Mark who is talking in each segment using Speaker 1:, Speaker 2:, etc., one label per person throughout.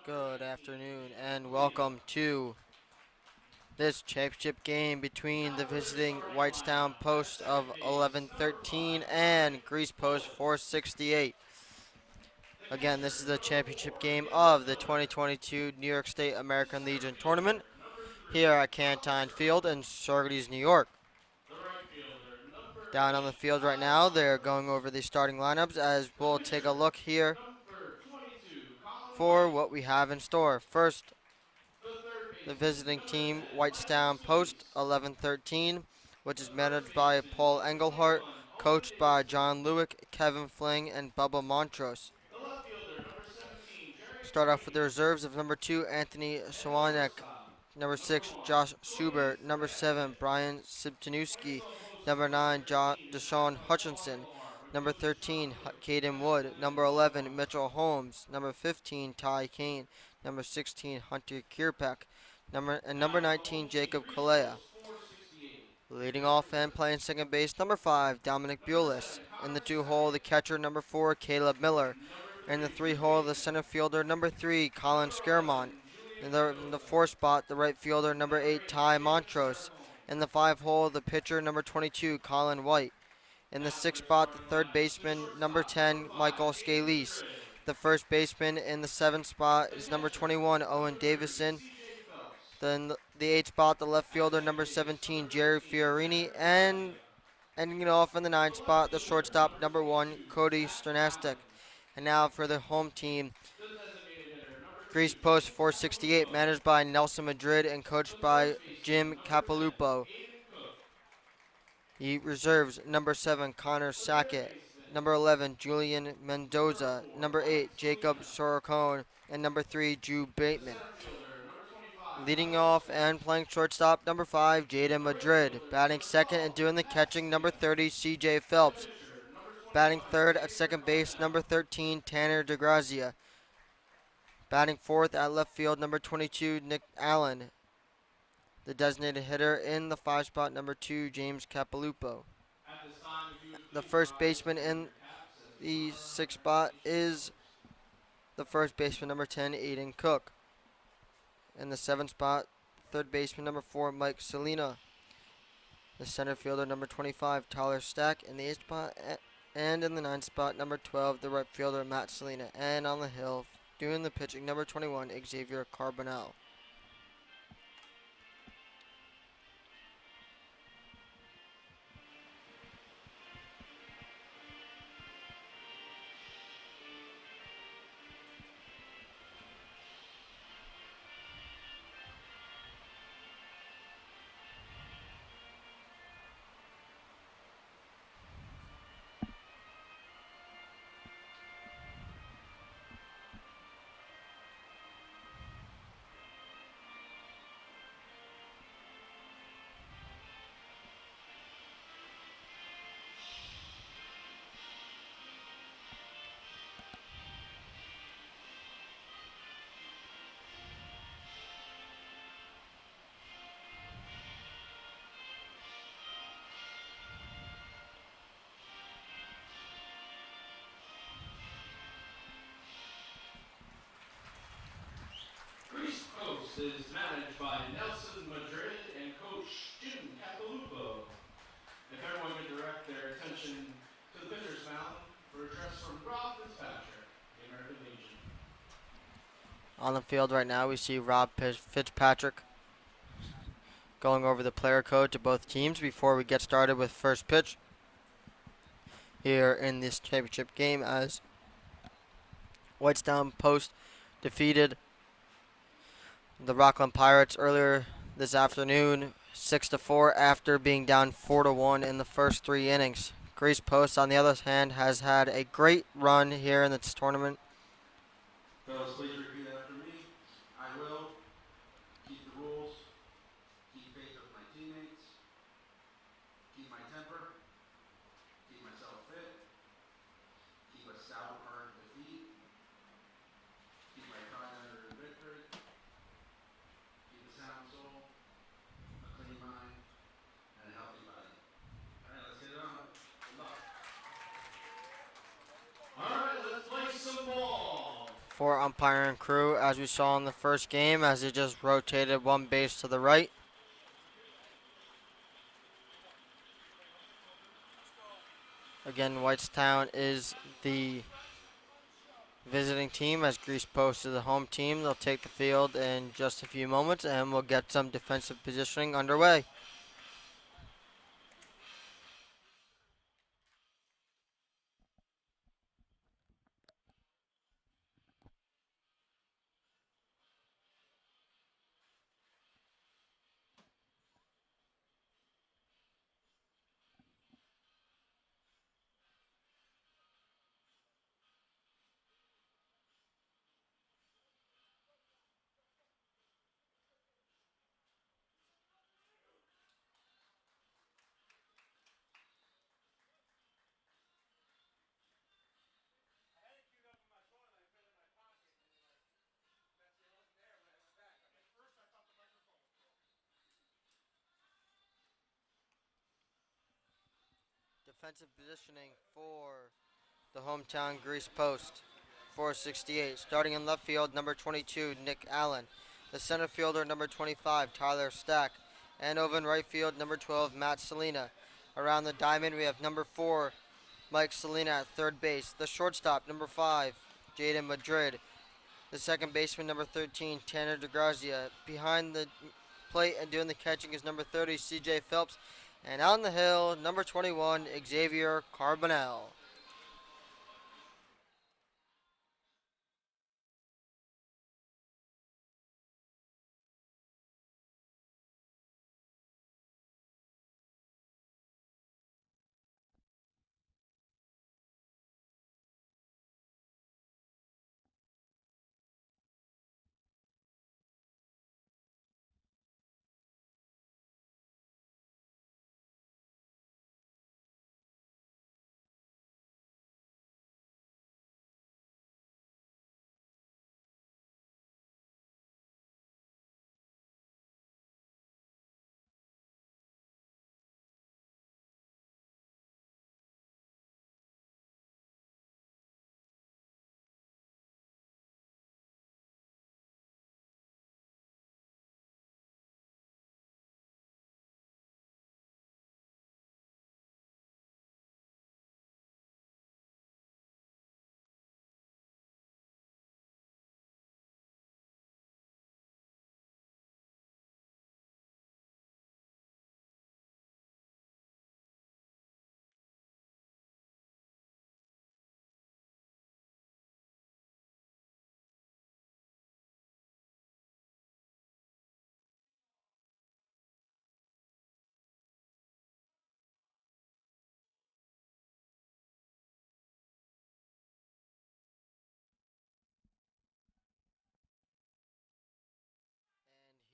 Speaker 1: Good afternoon and welcome to this championship game between the visiting Whitestown Post of 1113 and Greece Post 468. Again, this is the championship game of the 2022 New York State American Legion Tournament here at Cantine Field in Saugerties, New York. Down on the field right now, they're going over the starting lineups as we'll take a look here for what we have in store. First, the visiting team, Whitestown Post 1113, which is managed by Paul Engelhart, coached by John Lewick, Kevin Fling, and Bubba Montrose. Start off with the reserves of number 2, Anthony Swanek, number 6, Josh Schubert, number 7, Brian Sibtanewski, number 9, Deshaun Hutchinson, number 13, Caden Wood, number 11, Mitchell Holmes, number 15, Ty Kane, number 16, Hunter Kierpeck, number 19, Jacob Kalea. Leading off and playing second base, number 5, Dominic Bulis. In the 2-hole, the catcher, number 4, Caleb Miller. In the 3-hole, the center fielder, number 3, Colin Skirmon. In the 4 spot, the right fielder, number 8, Ty Montrose. In the 5-hole, the pitcher, number 22, Colin White. In the 6th spot, the third baseman, number 10, Michael Scalise. The first baseman in the 7th spot is number 21, Owen Davison. Then the 8th spot, the left fielder, number 17, Jerry Fiorini. And ending it off in the 9th spot, the shortstop, number 1, Cody Sternastik. And now for the home team, Greece Post 468, managed by Nelson Madrid and coached by Jim Capilupo. He reserves number 7, Connor Sackett, number 11, Julian Mendoza, number 8, Jacob Sorocone, and number 3, Drew Bateman. Leading off and playing shortstop, number 5, Jaden Madrid. Batting second and doing the catching, number 30, CJ Phelps. Batting third at second base, number 13, Tanner DeGrazia. Batting fourth at left field, number 22, Nick Allen. The designated hitter in the 5 spot, number 2, James Capilupo. The first baseman in the 6th spot is the first baseman, number 10, Aiden Cook. In the 7th spot, third baseman, number 4, Mike Salina. The center fielder, number 25, Tyler Stack. In the 8th spot, and in the 9th spot, number 12, the right fielder, Matt Salina. And on the hill, doing the pitching, number 21, Xavier Carbonell.
Speaker 2: Greece Post is managed by Nelson Madrid and coach Jim Capilupo. If everyone could direct their attention to the pitcher's mound for a address from Rob Fitzpatrick, the American Legion.
Speaker 1: On the field right now, we see Rob Fitzpatrick going over the player code to both teams before we get started with first pitch here in this championship game, as Whitestown Post defeated the Rockland Pirates earlier this afternoon 6-4 after being down 4-1 in the first 3 innings. Greece Post, on the other hand, has had a great run here in this tournament.
Speaker 3: Fellas, please repeat after me. I will keep the rules, keep faith with my teammates, keep my temper, keep myself fit, keep a stout heart in defeat, keep my pride under in victory, keep a sound soul, a clean mind, and a healthy body. All right, let's get it on. Good luck.
Speaker 2: All right, let's play some ball.
Speaker 1: For umpiring crew as we saw in the first game as he just rotated one base to the right. Again, Whitestown is the visiting team as Grease Post is the home team. They'll take the field in just a few moments and we'll get some defensive positioning underway. Defensive positioning for the hometown Grease Post. 468. Starting in left field, number 22, Nick Allen. The center fielder, number 25, Tyler Stack. And over in right field, number 12, Matt Salina. Around the diamond, we have number 4, Mike Salina at third base. The shortstop, number 5, Jaden Madrid. The second baseman, number 13, Tanner DeGrazia. Behind the plate and doing the catching is number 30, CJ Phelps. And on the hill, number 21, Xavier Carbonell.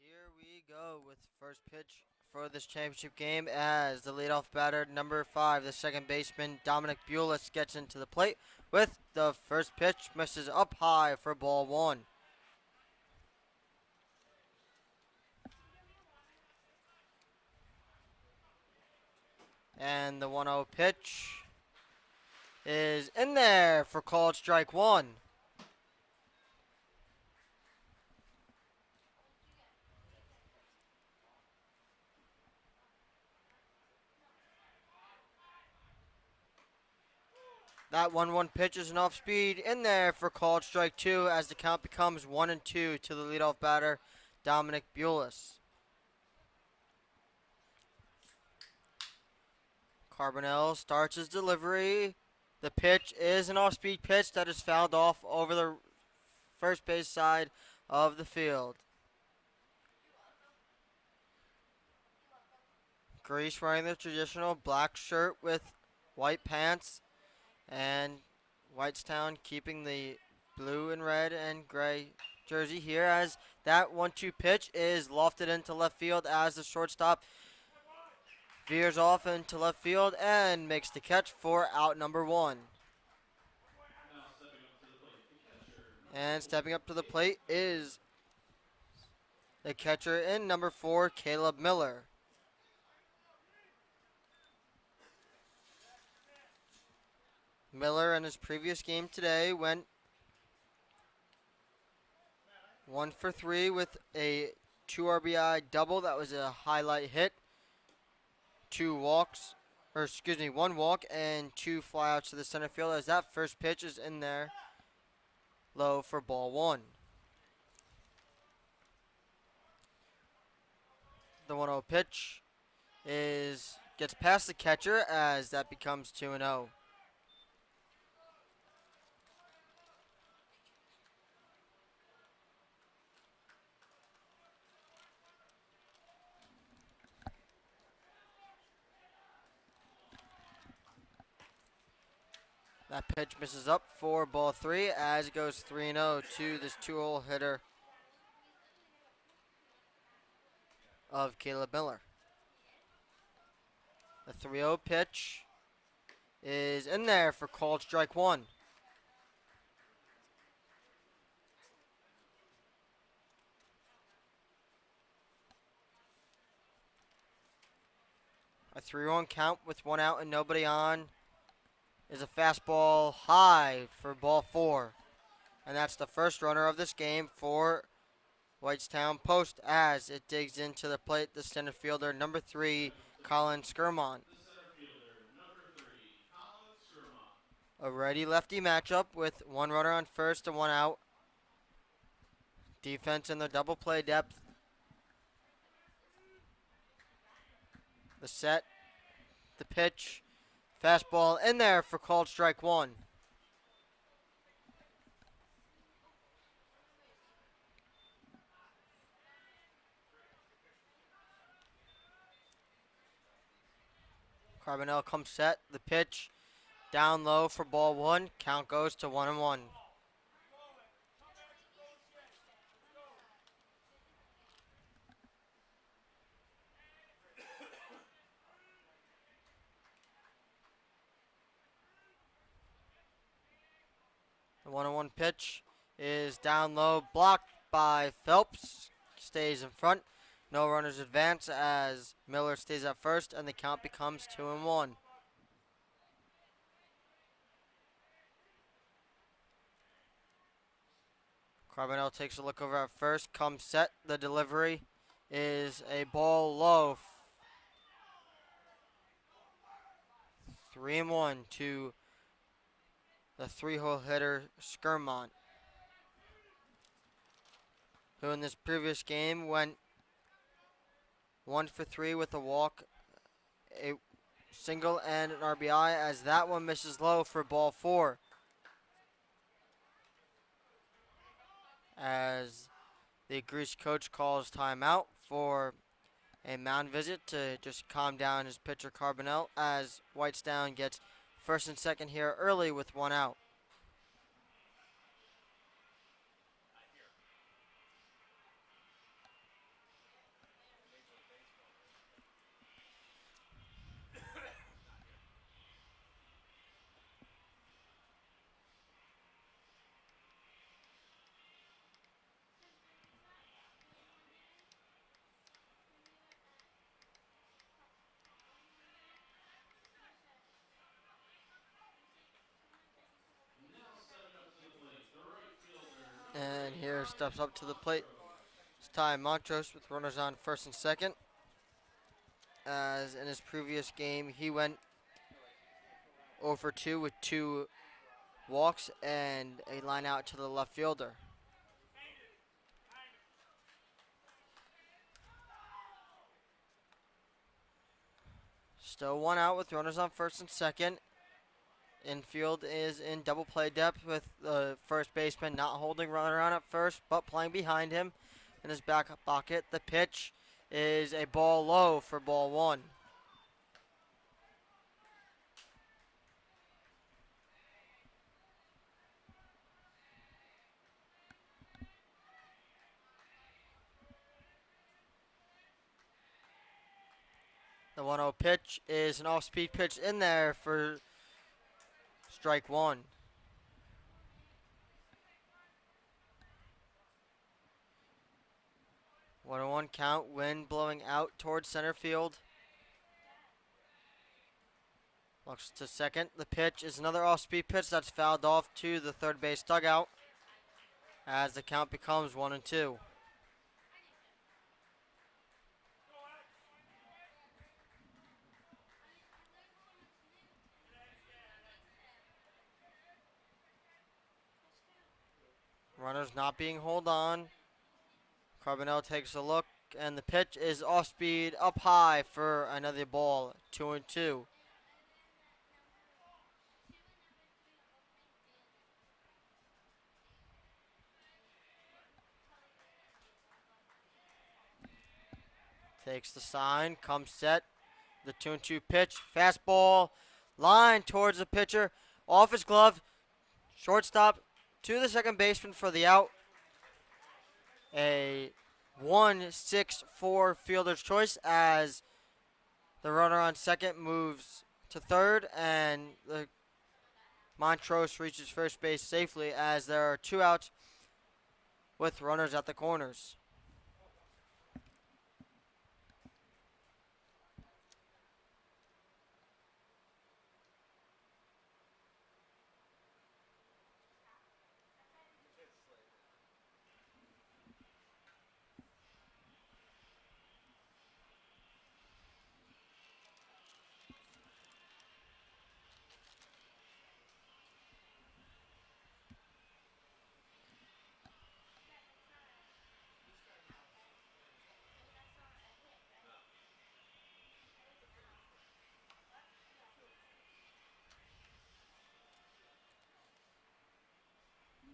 Speaker 1: Here we go with first pitch for this championship game as the leadoff batter, number 5, the second baseman, Dominic Bulis, gets into the plate with the first pitch, misses up high for ball 1. And the 1-0 pitch is in there for called strike 1. That 1-1 pitch is an off speed in there for called strike 2 as the count becomes 1-2 to the leadoff batter, Dominic Bulis. Carbonell starts his delivery. The pitch is an off speed pitch that is fouled off over the first base side of the field. Grease wearing the traditional black shirt with white pants, and Whitestown keeping the blue and red and gray jersey here as that 1-2 pitch is lofted into left field as the shortstop veers off into left field and makes the catch for out number 1. And stepping up to the plate is the catcher in number 4, Caleb Miller. Miller in his previous game today went 1 for 3 with a 2 RBI double. That was a highlight hit. 1 walk and 2 flyouts to the center field as that first pitch is in there low for ball 1. The 1-0 pitch gets past the catcher as that becomes 2-0. That pitch misses up for ball 3 as it goes 3-0 to this 2-hole hitter of Caleb Miller. The 3-0 pitch is in there for called strike 1. A 3-1 count with 1 out and nobody on is a fastball high for ball 4. And that's the first runner of this game for Whitestown Post as it digs into the plate. The center fielder, number 3, Colin Skirmon.
Speaker 2: The center fielder, number 3, Colin Skirmon.
Speaker 1: A righty-lefty matchup with 1 runner on first and 1 out. Defense in the double play depth. The set, the pitch, fastball in there for called strike 1. Carbonell comes set, the pitch down low for ball 1. Count goes to 1-1. The 1-1 pitch is down low, blocked by Phelps. Stays in front. No runners advance as Miller stays at first, and the count becomes 2-1. Carbonell takes a look over at first, comes set. The delivery is a ball low. 3-1 to the 3-hole hitter Skirmon, who in this previous game went 1 for 3 with a walk, a single, and an RBI as that one misses low for ball 4. As the Greece coach calls timeout for a mound visit to just calm down his pitcher Carbonell as Whitestown gets first and second here early with 1 out. And here steps up to the plate. It's Ty Montrose with runners on first and second. As in his previous game, he went 0 for 2 with 2 walks and a line out to the left fielder. Still 1 out with runners on first and second. Infield is in double play depth with the first baseman not holding runner on at first, but playing behind him in his back pocket. The pitch is a ball low for ball 1. The 1-0 pitch is an off-speed pitch in there for strike 1. One 1 count, wind blowing out towards center field. Looks to second. The pitch is another off-speed pitch that's fouled off to the third base dugout. as the count becomes 1-2. Runners not being held on. Carbonell takes a look, and the pitch is off speed, up high for another ball, 2-2. Takes the sign, comes set, the 2-2 pitch, fastball, line towards the pitcher, off his glove, shortstop to the second baseman for the out. A 1-6-4 fielder's choice as the runner on second moves to third, and the Montrose reaches first base safely as there are 2 outs with runners at the corners.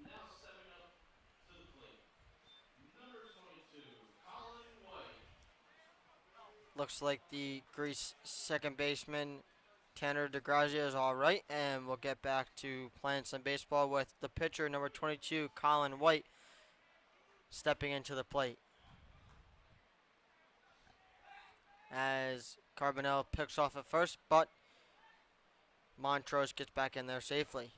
Speaker 2: Now stepping up to the plate, number 22, Colin White.
Speaker 1: Looks like the Greece second baseman Tanner DeGrazia is all right, and we'll get back to playing some baseball with the pitcher, number 22, Colin White, stepping into the plate. As Carbonell picks off at first, but Montrose gets back in there safely.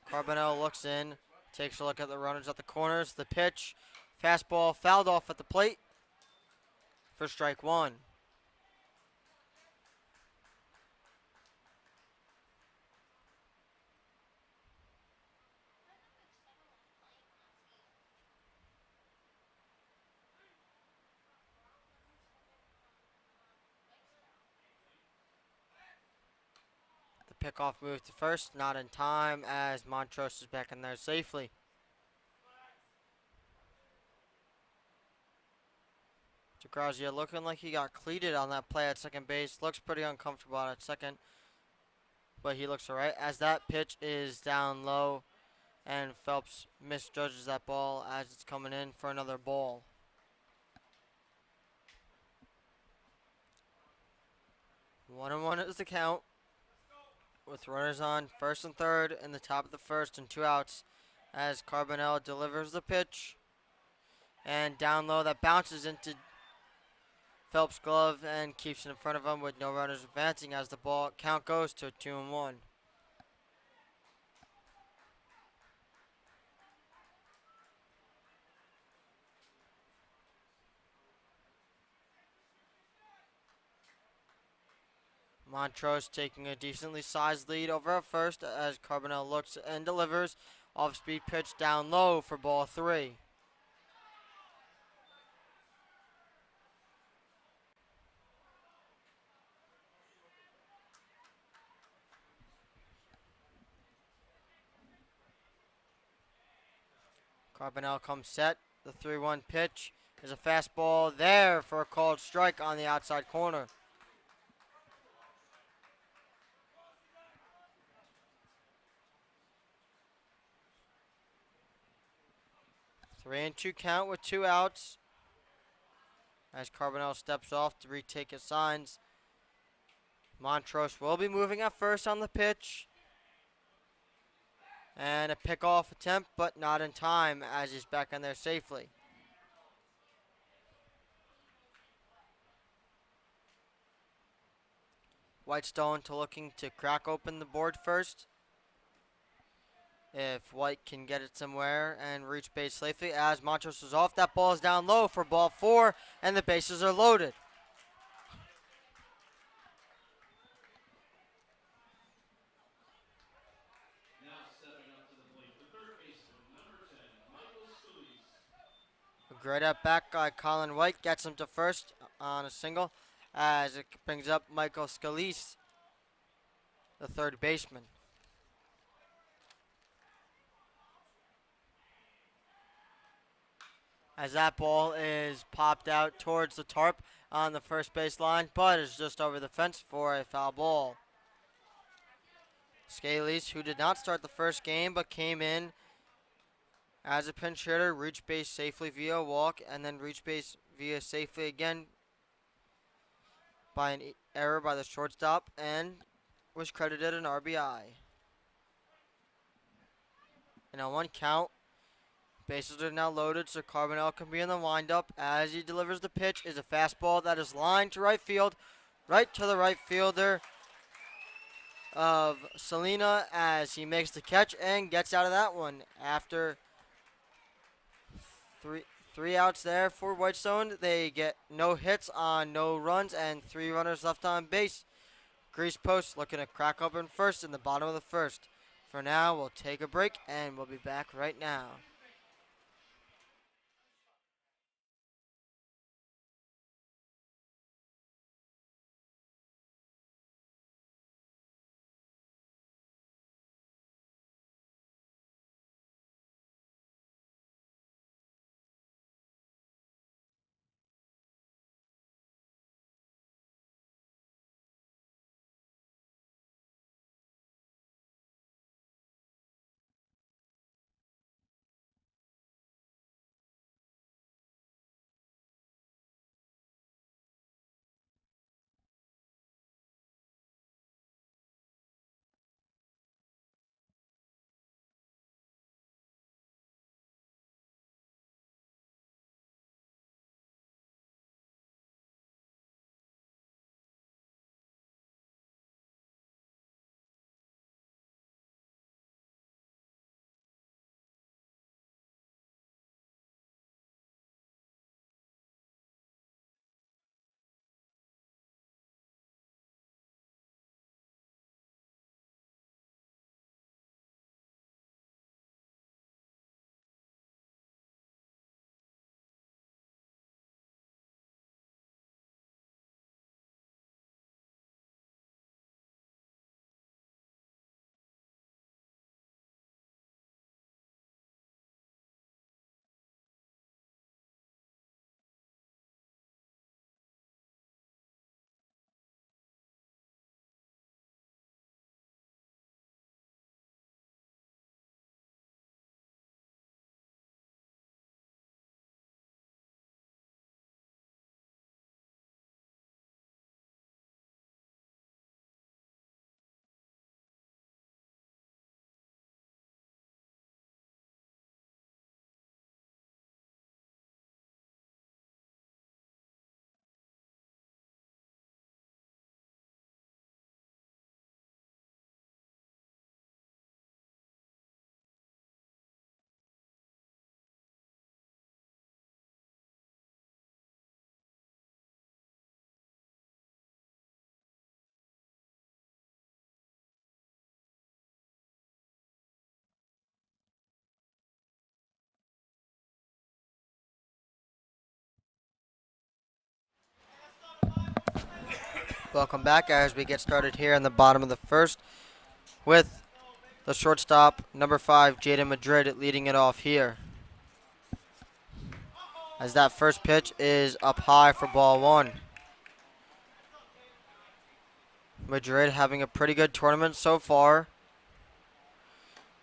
Speaker 1: Carbonell looks in, takes a look at the runners at the corners. The pitch, fastball fouled off at the plate for strike 1. The pickoff move to first, not in time as Montrose is back in there safely. DeGrazia looking like he got cleated on that play at second base. Looks pretty uncomfortable at second, but he looks alright as that pitch is down low, and Phelps misjudges that ball as it's coming in for another ball. 1-1 is the count, with runners on first and third in the top of the first and 2 outs as Carbonell delivers the pitch, and down low that bounces into Phelps' glove and keeps it in front of him with no runners advancing as the ball count goes to 2-1. Montrose taking a decently sized lead over at first as Carbonell looks and delivers. Off-speed pitch down low for ball 3. Carbonell comes set. The 3-1 pitch is a fastball there for a called strike on the outside corner. 3-2 count with 2 outs as Carbonell steps off to retake his signs. Montrose will be moving at first on the pitch. And a pickoff attempt, but not in time as he's back in there safely. Whitestown looking to crack open the board first. If White can get it somewhere and reach base safely as Montrose is off. That ball is down low for ball 4, and the bases are loaded. Great at back guy Colin White gets him to first on a single as it brings up Michael Scalise, the third baseman. As that ball is popped out towards the tarp on the first base line, but is just over the fence for a foul ball. Scalise, who did not start the first game but came in as a pinch hitter, reached base safely via a walk, and then reached base via safely again by an error by the shortstop, and was credited an RBI. And on one count, bases are now loaded, so Carbonell can be in the windup as he delivers the pitch. Is a fastball that is lined to right field, right to the right fielder of Salina as he makes the catch and gets out of that one after three outs there for Whitestone. They get no hits on no runs and 3 runners left on base. Grease Post looking to crack open first in the bottom of the first. For now, we'll take a break and we'll be back right now. Welcome back as we get started here in the bottom of the first with the shortstop, number 5, Jaden Madrid, leading it off here. As that first pitch is up high for ball 1. Madrid having a pretty good tournament so far.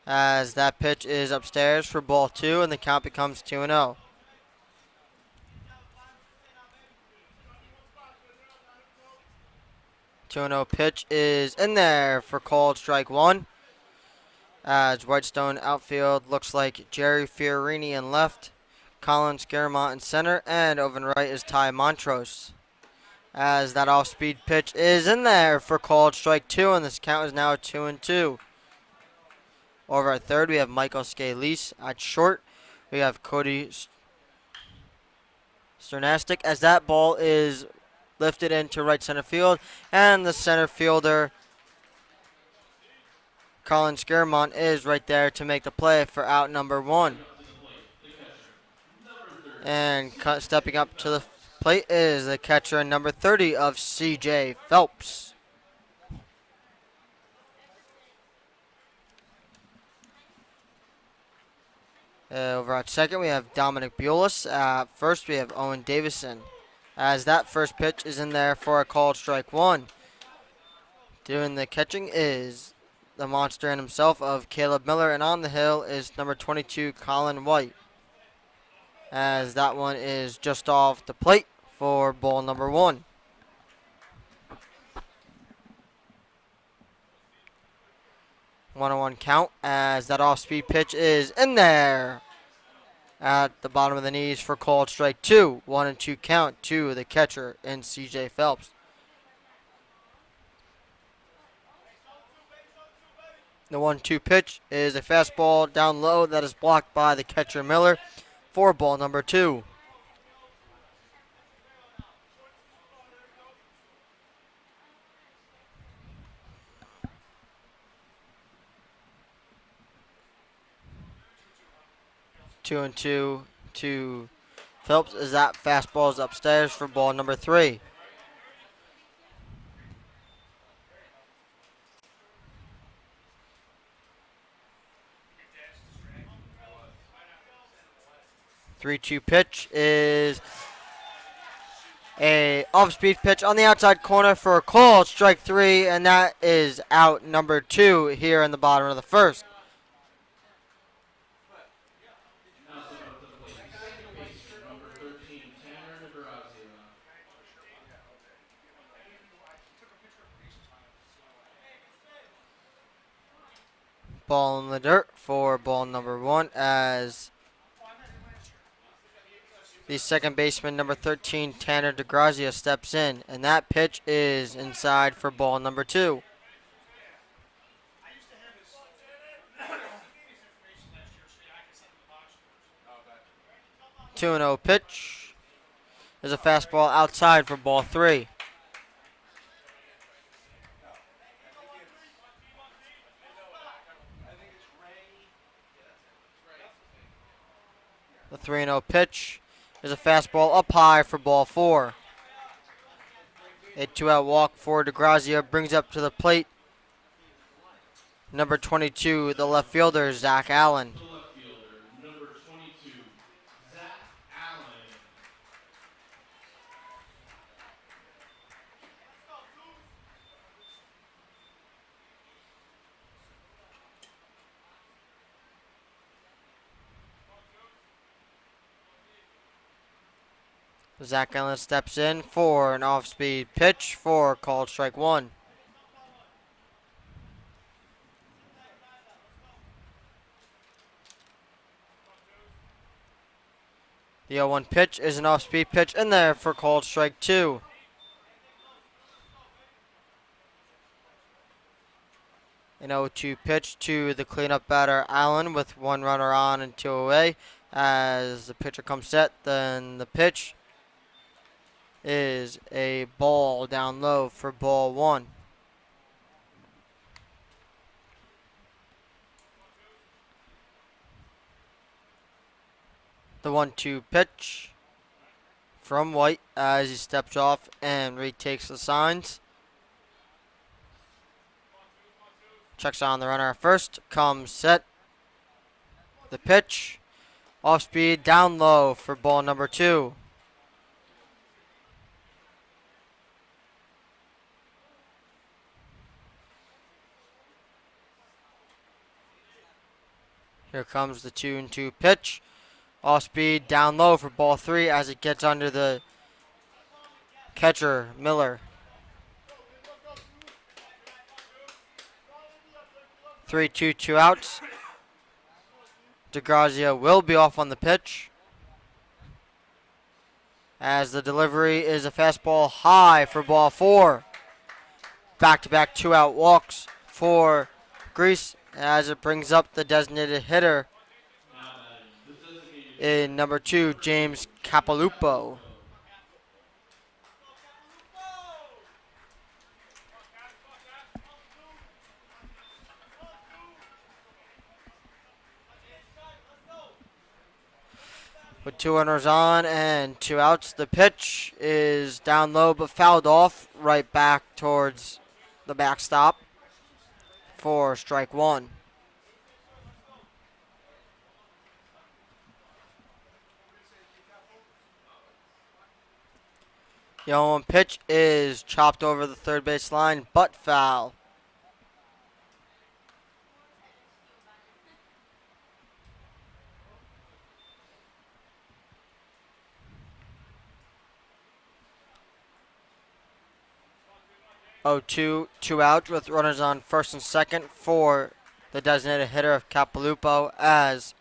Speaker 1: As that pitch is upstairs for ball 2 and the count becomes 2-0. 2-0 pitch is in there for called strike 1. As Whitestone outfield looks like Jerry Fiorini in left, Colin Skirmon in center, and over in right is Ty Montrose. As that off-speed pitch is in there for called strike 2, and this count is now 2-2. Over at third, we have Michael Scalise. At short, we have Cody Sternastic, as that ball is lifted into right center field, and the center fielder, Colin Skirmon, is right there to make the play for out number 1. And stepping up to the plate is the catcher number 30 of CJ Phelps. Over at second, we have Dominic Bulis. At first, we have Owen Davison. As that first pitch is in there for a called strike one. Doing the catching is the monster in himself of Caleb Miller, and on the hill is number 22, Colin White. As that one is just off the plate for ball number one. 1-1 count as that off-speed pitch is in there at the bottom of the knees for called strike two. 1-2 count to the catcher in CJ Phelps. The 1-2 pitch is a fastball down low that is blocked by the catcher Miller for ball number two. Two and two to Phelps as that fastball is upstairs for ball number three. Three-two pitch is a off-speed pitch on the outside corner for a called strike three, and that is out number two here in the bottom of the first.
Speaker 2: Now stepping up to the plate, the second baseman, number 13, Tanner Negrazia.
Speaker 1: Ball in the dirt for ball number one as the second baseman, number 13, Tanner DeGrazia, steps in, and that pitch is inside for ball number two. 2-0 pitch is a fastball outside for ball three. The 3-0 pitch is a fastball up high for ball four. A two-out walk for DeGrazia brings up to the plate number 22, the left fielder, Zach Allen.
Speaker 2: The left fielder, number 22, Zach Allen.
Speaker 1: Zach Allen steps in for an off-speed pitch for called strike one. The 0-1 pitch is an off-speed pitch in there for called strike two. An 0-2 pitch to the cleanup batter Allen with one runner on and two away. As the pitcher comes set, then the pitch is a ball down low for ball one. The 1-2 pitch from White as he steps off and retakes the signs. Checks on the runner at first, comes set. The pitch, off speed, down low for ball number two. Here comes the 2-2 pitch. Off speed, down low for ball three as it gets under the catcher, Miller. 3-2, two outs. DeGrazia will be off on the pitch as the delivery is a fastball high for ball four. Back-to-back two-out walks for Grease as it brings up the designated hitter in number two, James Capalupo. With two runners on and two outs, the pitch is down low but fouled off right back towards the backstop for strike one. The 0-1 pitch is chopped over the third base line, but foul. Oh, two out with runners on first and second for the designated hitter of Capilupo as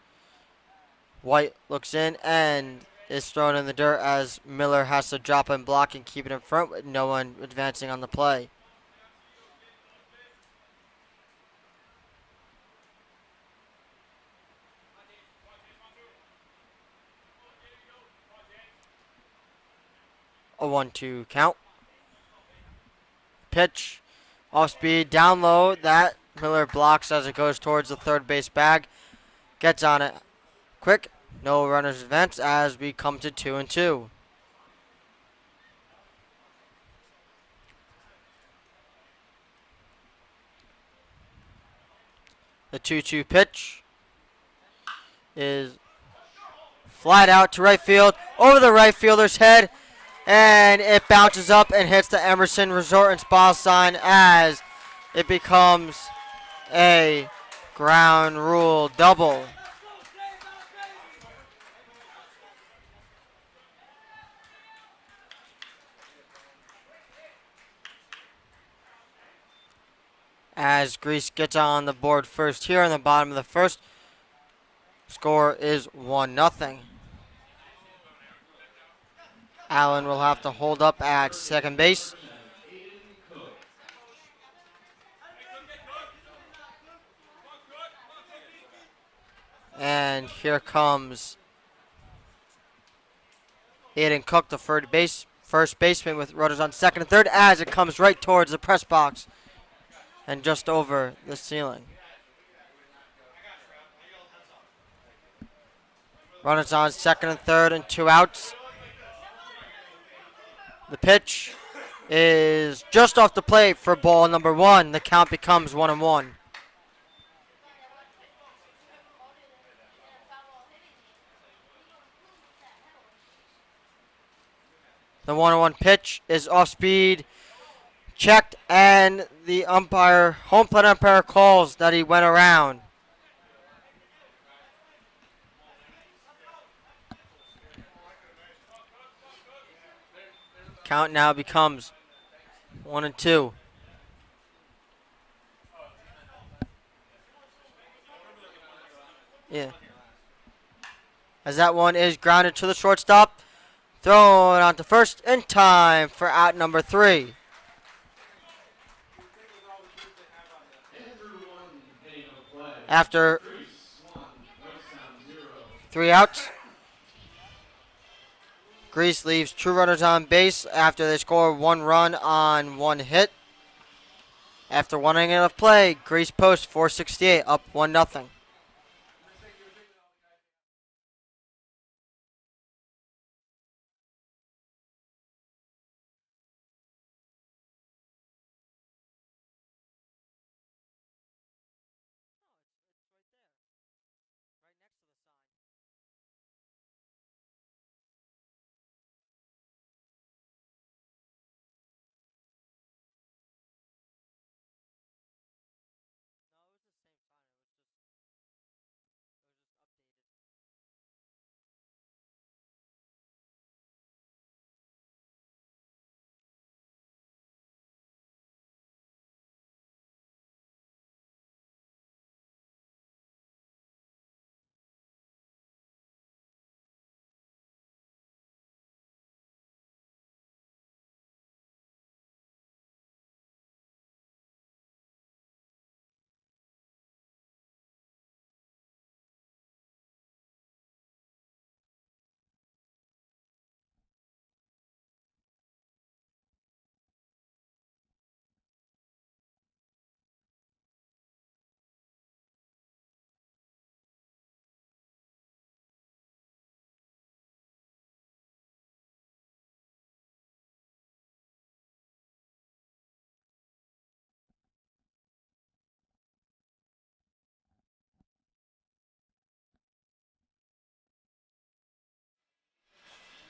Speaker 1: White looks in and is thrown in the dirt as Miller has to drop and block and keep it in front with no one advancing on the play. A 1-2 count. Pitch off speed down low. That Miller blocks as it goes towards the third base bag. Gets on it quick. No runners advance as we come to 2-2. The 2-2 pitch is flat out to right field, over the right fielder's head, and it bounces up and hits the Emerson Resort and Spa sign as it becomes a ground rule double. As Grease gets on the board first here in the bottom of the first, score is 1-0. Allen will have to hold up at second base. And here comes Aiden Cook, the first baseman, with runners on second and third as it comes right towards the press box and just over the ceiling. Runners on second and third and two outs. The pitch is just off the plate for ball number one. The count becomes 1-1. The 1-1 pitch is off speed, checked, and the home plate umpire calls that he went around. Count now becomes 1-2. Yeah. As that one is grounded to the shortstop, thrown on to first in time for out number 3. After 3 outs, Grease leaves 2 runners on base after they score 1 run on 1 hit. After 1 inning of play, Grease posts 468 up 1-0.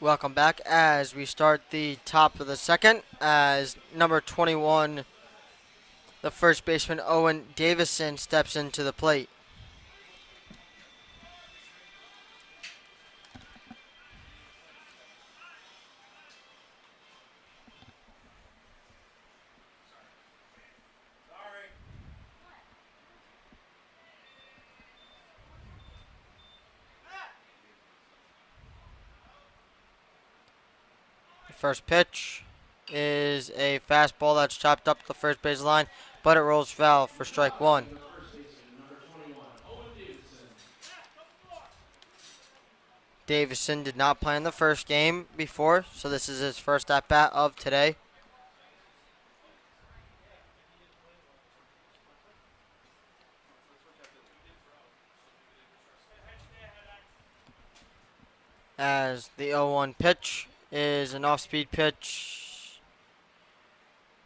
Speaker 1: Welcome back as we start the top of the second as number 21, the first baseman Owen Davison steps into the plate. The first pitch is a fastball that's chopped up the first base line, but it rolls foul for strike one.
Speaker 2: The first baseman, number 21, Owen Davidson.
Speaker 1: Davison did not play in the first game before, so this is his first at bat of today. As the 0-1 pitch is an off-speed pitch,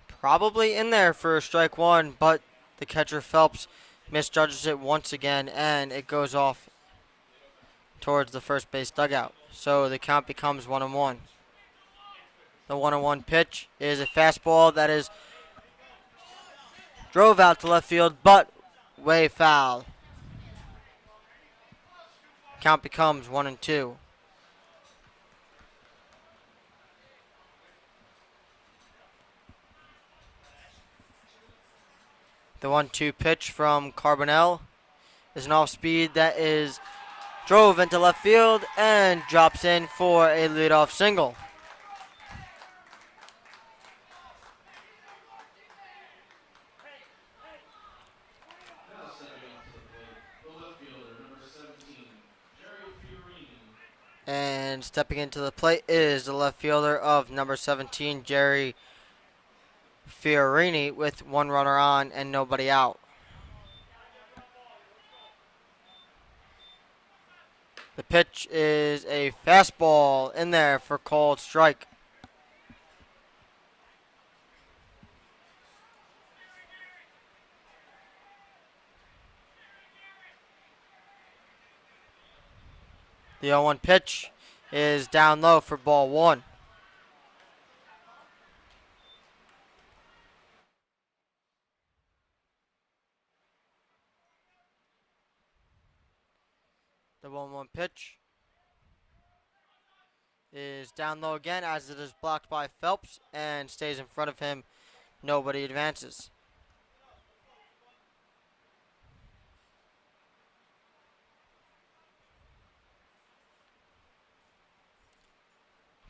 Speaker 1: probably in there for strike one, but the catcher Phelps misjudges it once again, and it goes off towards the first base dugout. So the count becomes 1-1. The 1-1 pitch is a fastball that is drove out to left field, but way foul. Count becomes 1-2. The 1-2 pitch from Carbonell is an off-speed that is drove into left field and drops in for a leadoff single.
Speaker 2: Now stepping up to the plate, the left fielder, number 17, Jerry Fiorini.
Speaker 1: And stepping into the plate is the left fielder of number 17, Jerry Fiorini, with one runner on and nobody out. The pitch is a fastball in there for called strike. The 0-1 pitch is down low for ball one. The 1-1 pitch is down low again as it is blocked by Phelps and stays in front of him. Nobody advances.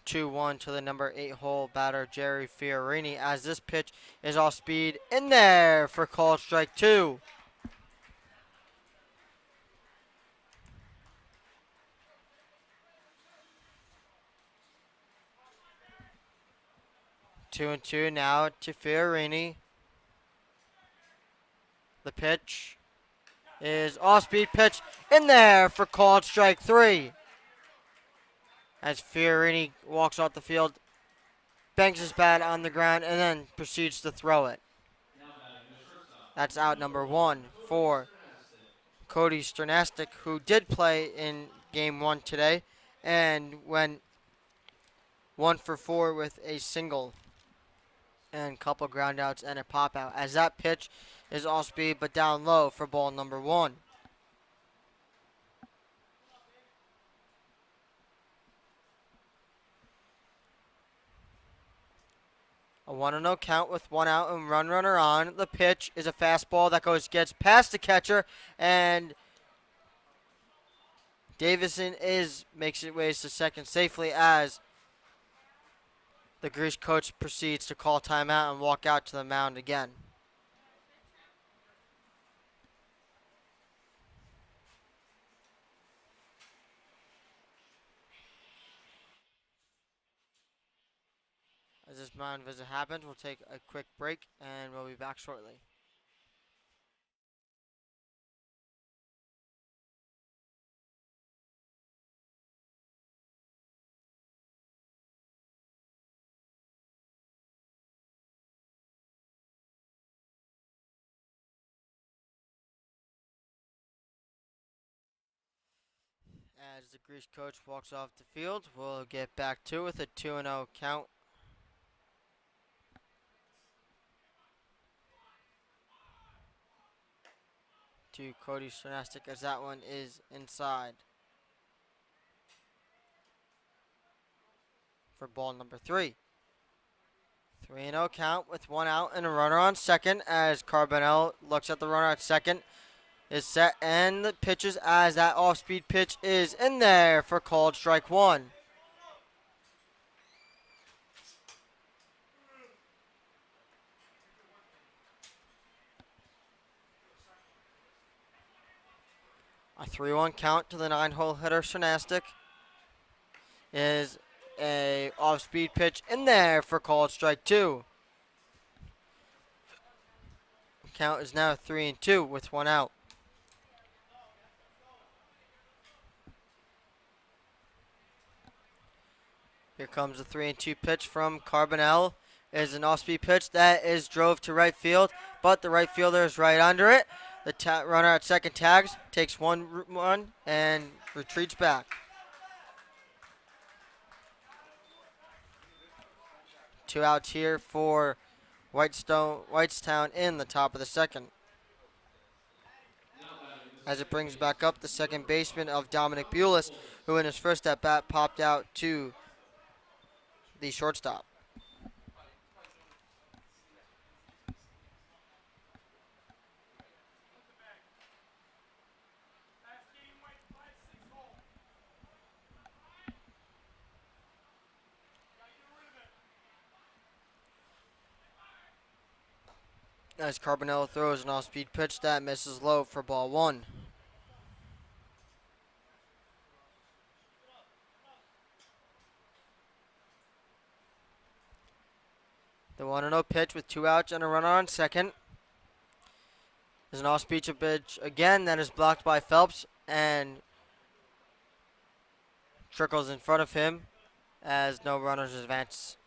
Speaker 1: Two-one to the number 8 hole batter Jerry Fiorini as this pitch is off speed in there for called strike two. 2-2 now to Fiorini. The pitch is off-speed pitch in there for called strike three. As Fiorini walks off the field, bangs his bat on the ground, and then proceeds to throw it. That's out number one for Cody Sternastic, who did play in game one today and went 1 for 4 with a single and couple groundouts and a pop out, as that pitch is off speed but down low for ball number one. A 1-0 count with one out and runner on. The pitch is a fastball that gets past the catcher, and Davison makes it ways to second safely as the Greece coach proceeds to call timeout and walk out to the mound again. As this mound visit happens, we'll take a quick break and we'll be back shortly. As the Greece coach walks off the field, we'll get back to with a 2-0 count. To Cody Sernastic as that one is inside. For ball number 3. 3-0 count with 1 out and a runner on second as Carbonell looks at the runner at second. Is set and the pitches as that off-speed pitch is in there for called strike 1. A 3-1 count to the 9-hole hitter Sernastic. Is a off-speed pitch in there for called strike 2. Count is now 3-2 with 1 out. Here comes the 3-2 pitch from Carbonell. Is an off-speed pitch that is drove to right field, but the right fielder is right under it. The runner at second tags, takes one run and retreats back. Two outs here for Whitestown in the top of the second. As it brings back up the second baseman of Dominic Bulis, who in his first at-bat popped out to the shortstop. As Carbonell throws an off-speed pitch that misses low for ball 1. The 1-0 pitch with 2 outs and a runner on second. There's an off-speed pitch again that is blocked by Phelps and trickles in front of him as no runners advance.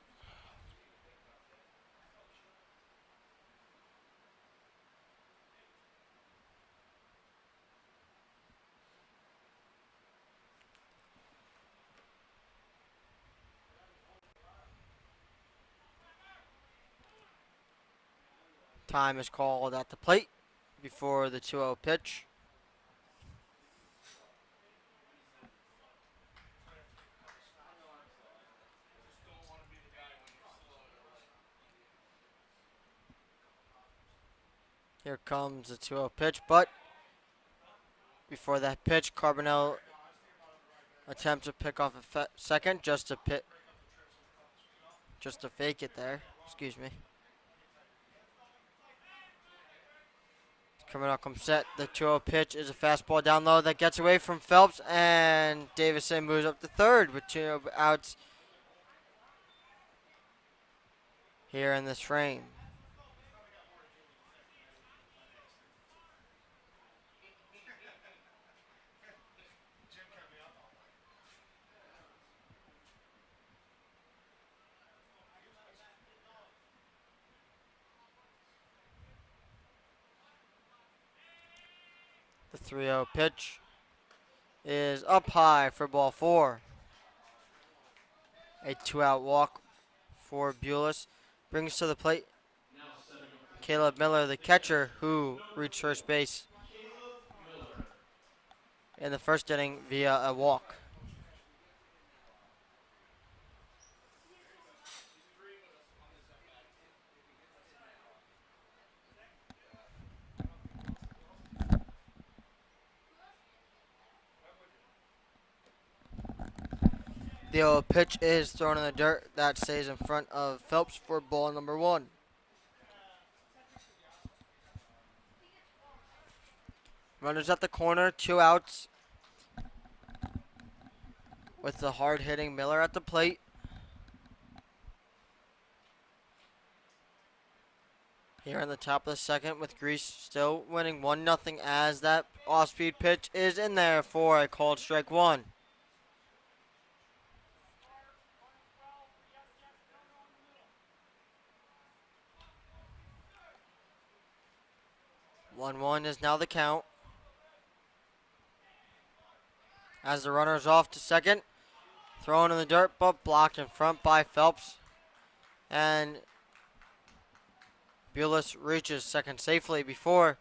Speaker 1: Time is called at the plate before the 2-0 pitch. Here comes the 2-0 pitch, but before that pitch, Carbonell attempts to pick off a second just to fake it there. Excuse me. Coming up, comes set. The 2-0 pitch is a fastball down low that gets away from Phelps, and Davison moves up to third with 2 outs here in this frame. The 3-0 pitch is up high for ball 4. A 2-out walk for Bulis brings to the plate Caleb Miller, the catcher, who reached first base in the first inning via a walk. The pitch is thrown in the dirt. That stays in front of Phelps for ball number 1. Runners at the corner, 2 outs. With the hard-hitting Miller at the plate. Here in the top of the second with Greece still winning 1-0 as that off-speed pitch is in there for a called strike 1. 1-1 is now the count. As the runner is off to second, thrown in the dirt, but blocked in front by Phelps. And Bulis reaches second safely before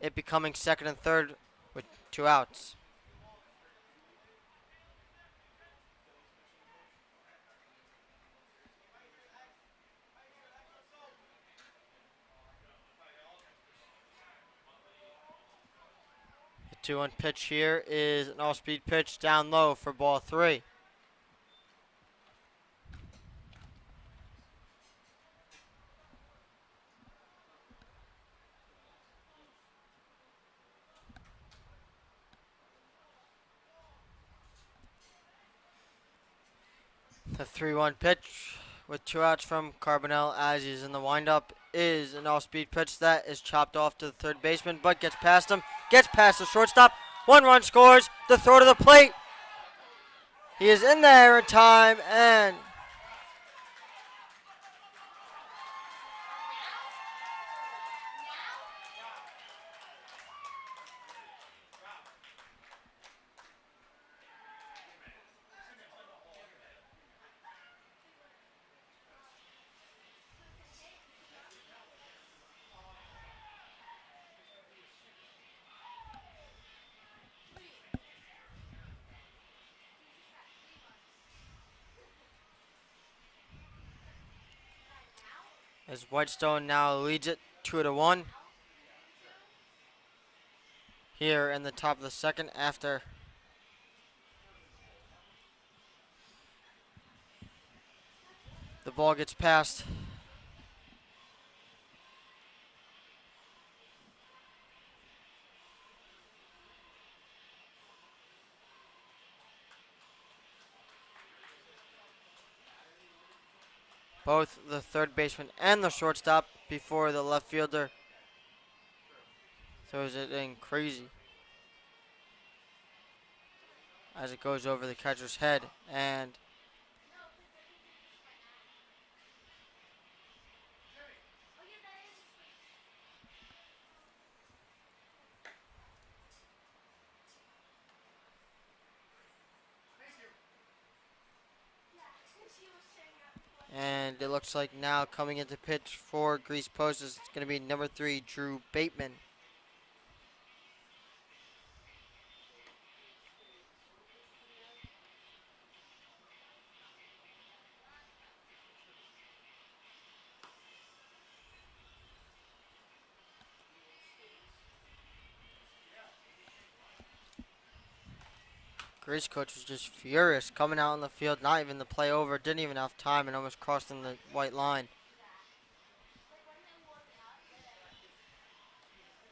Speaker 1: it becoming second and third with 2 outs. The 2-1 pitch here is an off-speed pitch down low for ball 3. The 3-1 pitch with 2 outs from Carbonell as he's in the windup is an off-speed pitch that is chopped off to the third baseman, but gets past him, gets past the shortstop. 1 run scores, the throw to the plate. He is in there in time, and as Whitestone now leads it 2-1 here in the top of the second after the ball gets past both the third baseman and the shortstop before the left fielder throws it in crazy as it goes over the catcher's head. And it looks like now coming into pitch for Grease Post is going to be number 3, Drew Bateman. Grease coach was just furious coming out on the field, not even the play over, didn't even have time and almost crossing the white line.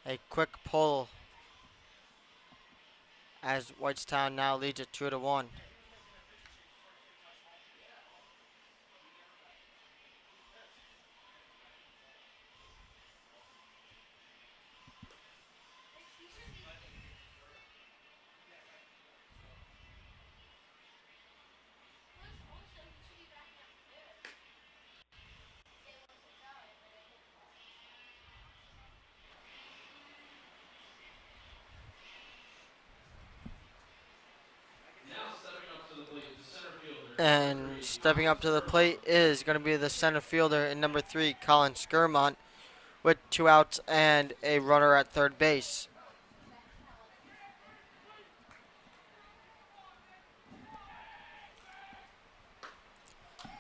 Speaker 1: A quick pull as Whitestown now leads it 2-1. And stepping up to the plate is going to be the center fielder in number 3, Colin Skirmon, with 2 outs and a runner at third base.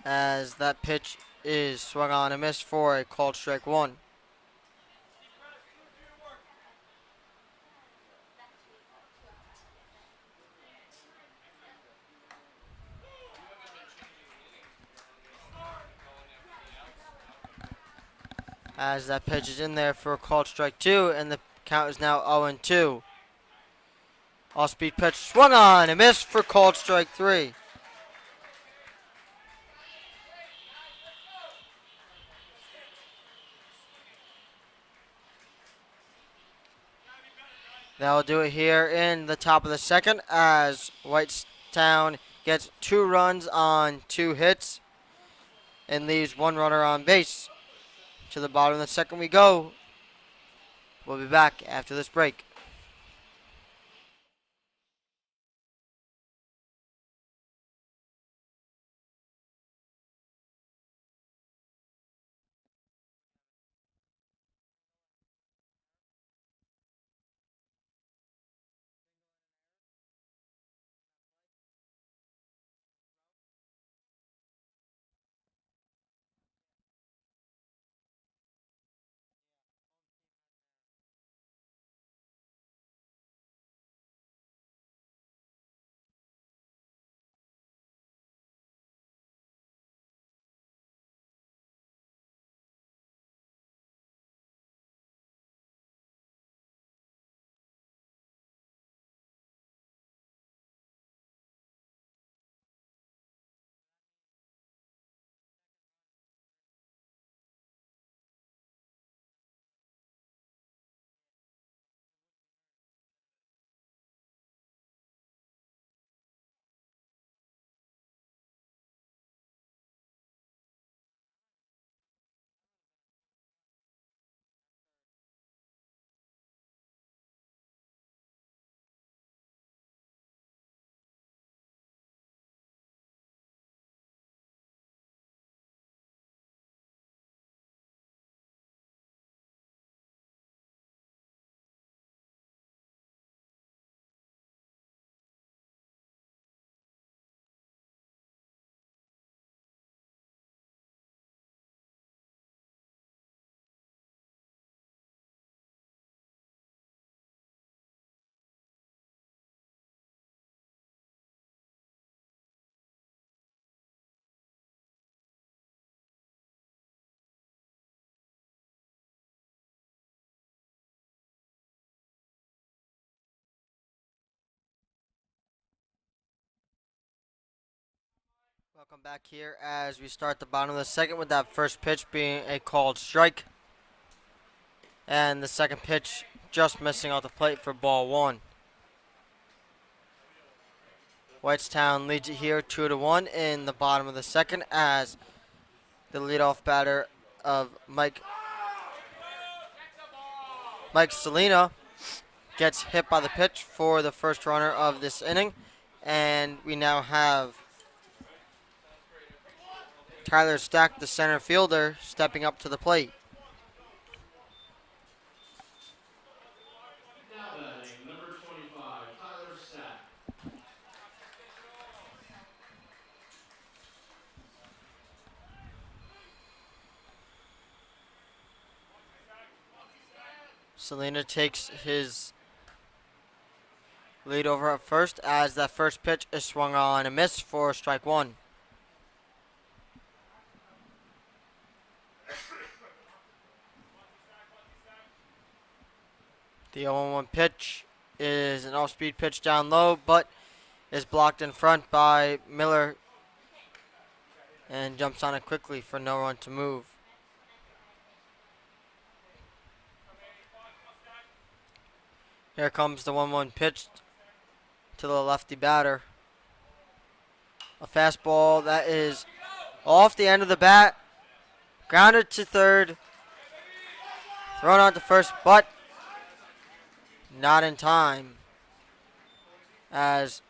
Speaker 1: As that pitch is swung on and missed for a called strike 1. As that pitch is in there for a called strike 2, and the count is now 0-2. Off-speed pitch swung on and missed for called strike 3. That'll do it here in the top of the second as Whitestown gets 2 runs on 2 hits and leaves 1 runner on base. To the bottom of the second we go. We'll be back after this break. Welcome back here as we start the bottom of the second with that first pitch being a called strike. And the second pitch just missing off the plate for ball one. Whitestown leads it here 2-1 in the bottom of the second as the leadoff batter of Mike Salina gets hit by the pitch for the first runner of this inning. And we now have Tyler Stack, the center fielder, stepping up to the plate.
Speaker 2: Now batting, number 25, Tyler Stack.
Speaker 1: Selena takes his lead over at first as that first pitch is swung on a miss for strike one. The 0-1 pitch is an off-speed pitch down low, but is blocked in front by Miller and jumps on it quickly for no run to move. Here comes the 1-1 pitch to the lefty batter. A fastball that is off the end of the bat, grounded to third, thrown out to first, but not in time as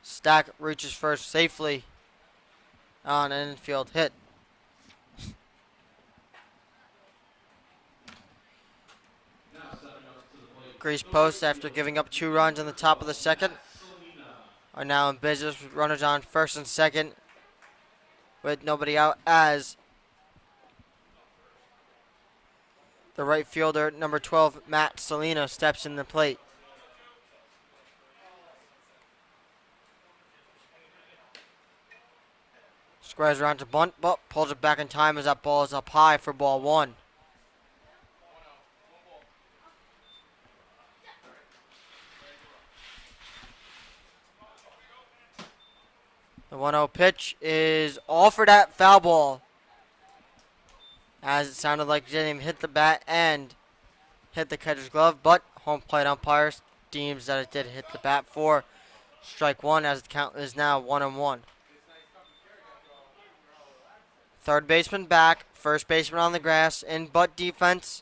Speaker 1: Stack reaches first safely on an infield hit.
Speaker 2: Now stepping up to the plate,
Speaker 1: Grease post after giving up 2 runs in the top of the second
Speaker 2: Selena.
Speaker 1: are now in business with runners on first and second with nobody out as the right fielder, number 12, Matt Salina, steps in the plate. Squares around to bunt, but pulls it back in time as that ball is up high for ball one. The 1-0 pitch is offered at foul ball, as it sounded like it didn't even hit the bat and hit the catcher's glove, but home plate umpire deems that it did hit the bat for strike one as the count is now 1-1. Third baseman back, first baseman on the grass in bunt defense.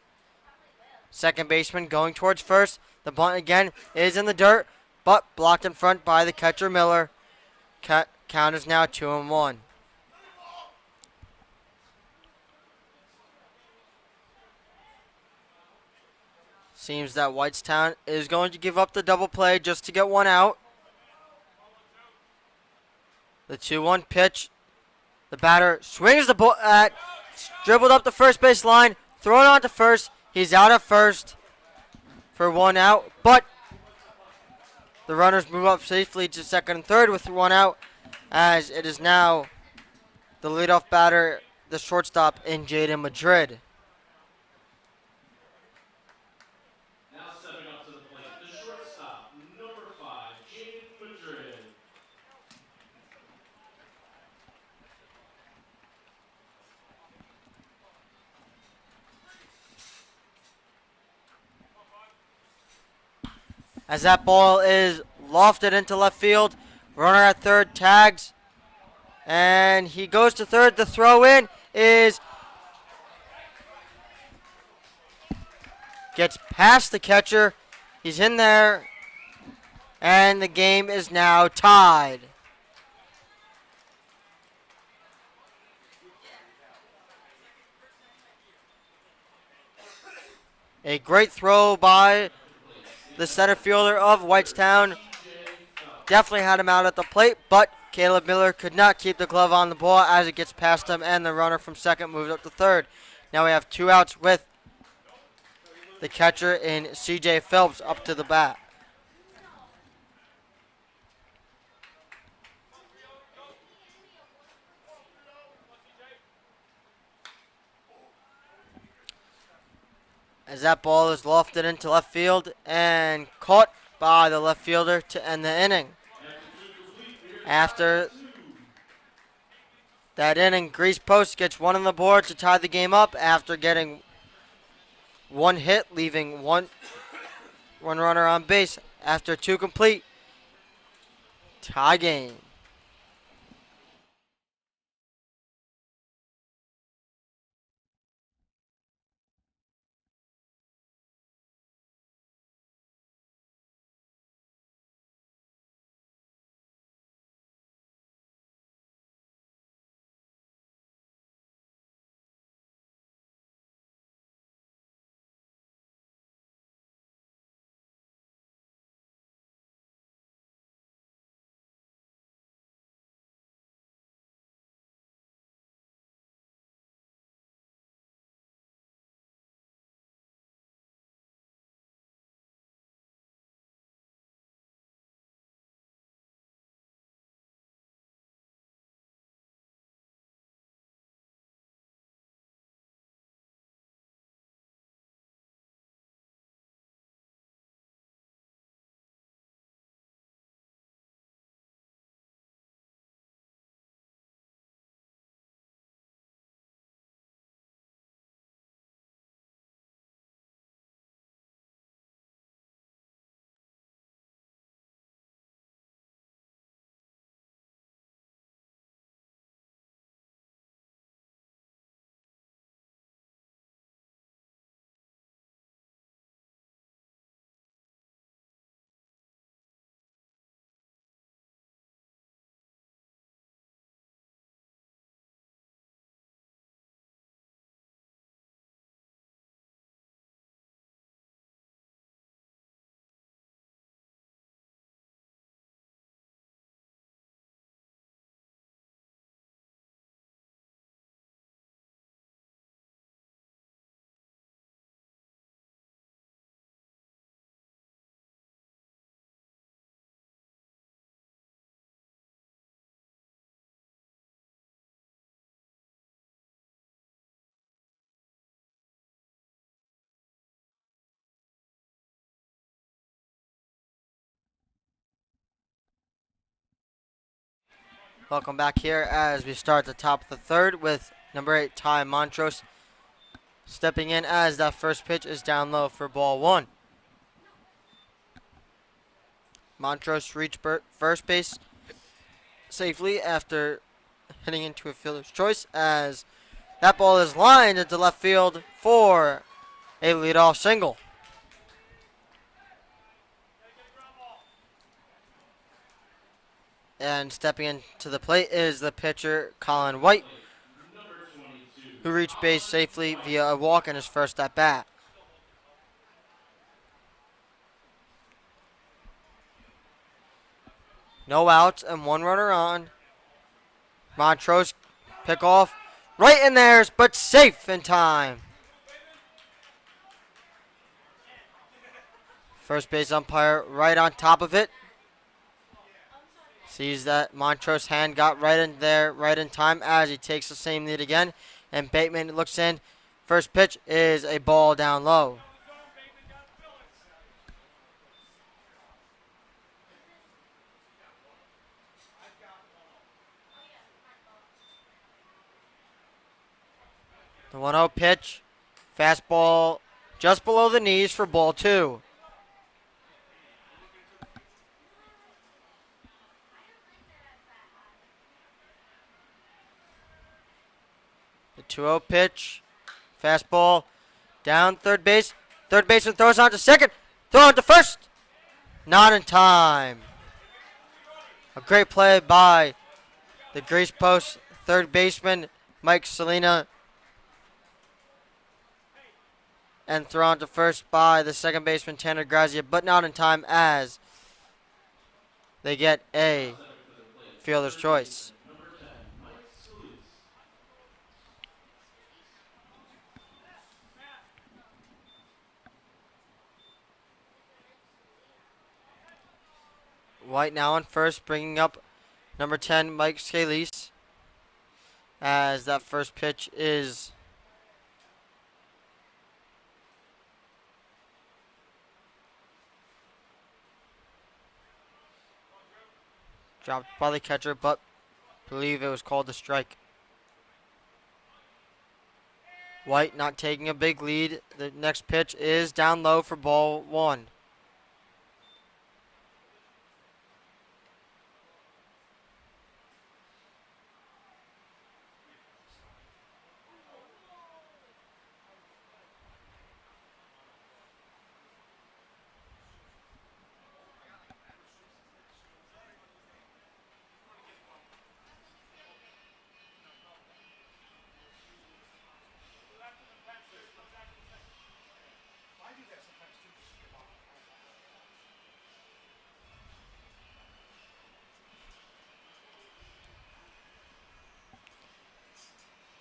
Speaker 1: Second baseman going towards first. The bunt again is in the dirt, but blocked in front by the catcher Miller. Count is now 2-1. Seems that Whitestown is going to give up the double play just to get one out. The 2-1 pitch. The batter swings the ball at, dribbled up the first base line, thrown on to first. He's out at first for one out, but the runners move up safely to second and third with one out, as it is now the leadoff batter, the shortstop in Jaden Madrid.
Speaker 2: Now stepping up to the plate, the shortstop, number 5, Jaden Madrid.
Speaker 1: As that ball is lofted into left field, runner at third tags, and he goes to third. The throw in is gets past the catcher. He's in there, and the game is now tied. A great throw by the center fielder of Whitestown. Definitely had him out at the plate, but Caleb Miller could not keep the glove on the ball as it gets past him, and the runner from second moves up to third. Now we have 2 outs with the catcher in CJ Phelps up to the bat. As that ball is lofted into left field and caught by the left fielder to end the inning. After That inning, Grease Post gets one on the board to tie the game up after getting one hit, leaving one runner on base after two complete. Tie game. Welcome back here as we start the top of the third with number 8, Ty Montrose, stepping in as that first pitch is down low for ball one. Montrose reached first base safely after hitting into a fielder's choice as that ball is lined into left field for a leadoff single. And stepping into the plate is the pitcher, Colin White, who reached base safely via a walk in his first at bat. No outs and one runner on. Montrose pick off right in theirs, but safe in time. First base umpire right on top of it. Sees that Montrose's hand got right in there, right in time as he takes the same lead again. And Bateman looks in. First pitch is a ball down low. The 1-0 pitch. Fastball just below the knees for ball two. The 2-0 pitch. Fastball down third base. Third baseman throws on to second. Throw on to first. Not in time. A great play by the Grease Post third baseman, Mike Salina. And thrown to first by the second baseman, Tanner Grazia, but not in time as they get a fielder's choice. White now on first, bringing up number 10, Mike Scalise, as that first pitch is dropped by the catcher, but I believe it was called a strike. White not taking a big lead. The next pitch is down low for ball one.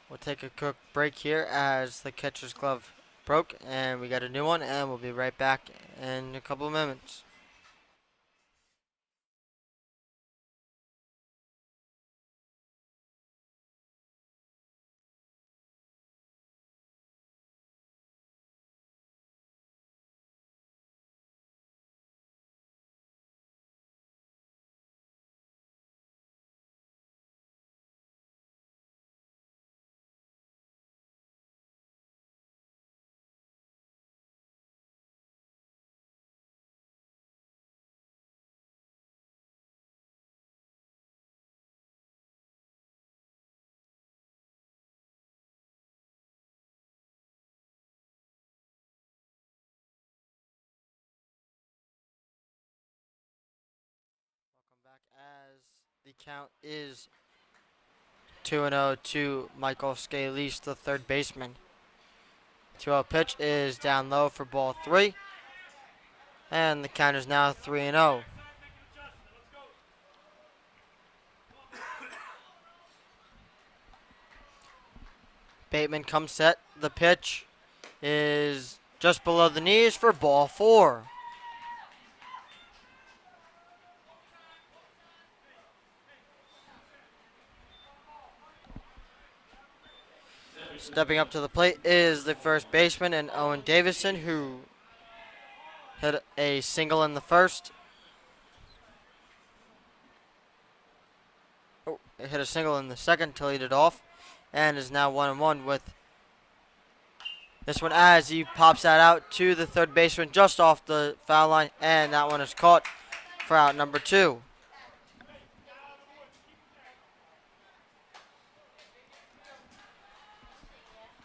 Speaker 1: We'll take a quick break here as the catcher's glove broke and we got a new one, and we'll be right back in a couple of minutes. Welcome back as the count is 2-0 to Michael Scalise, the third baseman. 2-0 pitch is down low for ball three, and the count is now 3-0. Bateman comes set. The pitch is just below the knees for ball four. Stepping up to the plate is the first baseman, and Owen Davison, who hit a single in the first. Oh, hit a single in the second to lead it off, and is now 1-1 with this one as he pops that out to the third baseman just off the foul line, and that one is caught for out number two.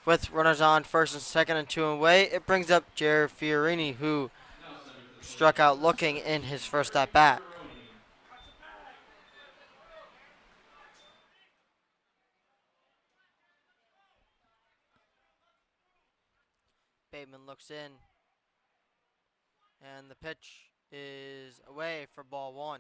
Speaker 1: With runners on first and second and two away, it brings up Jared Fiorini, who struck out looking in his first at bat. Bateman looks in, and the pitch is away for ball one.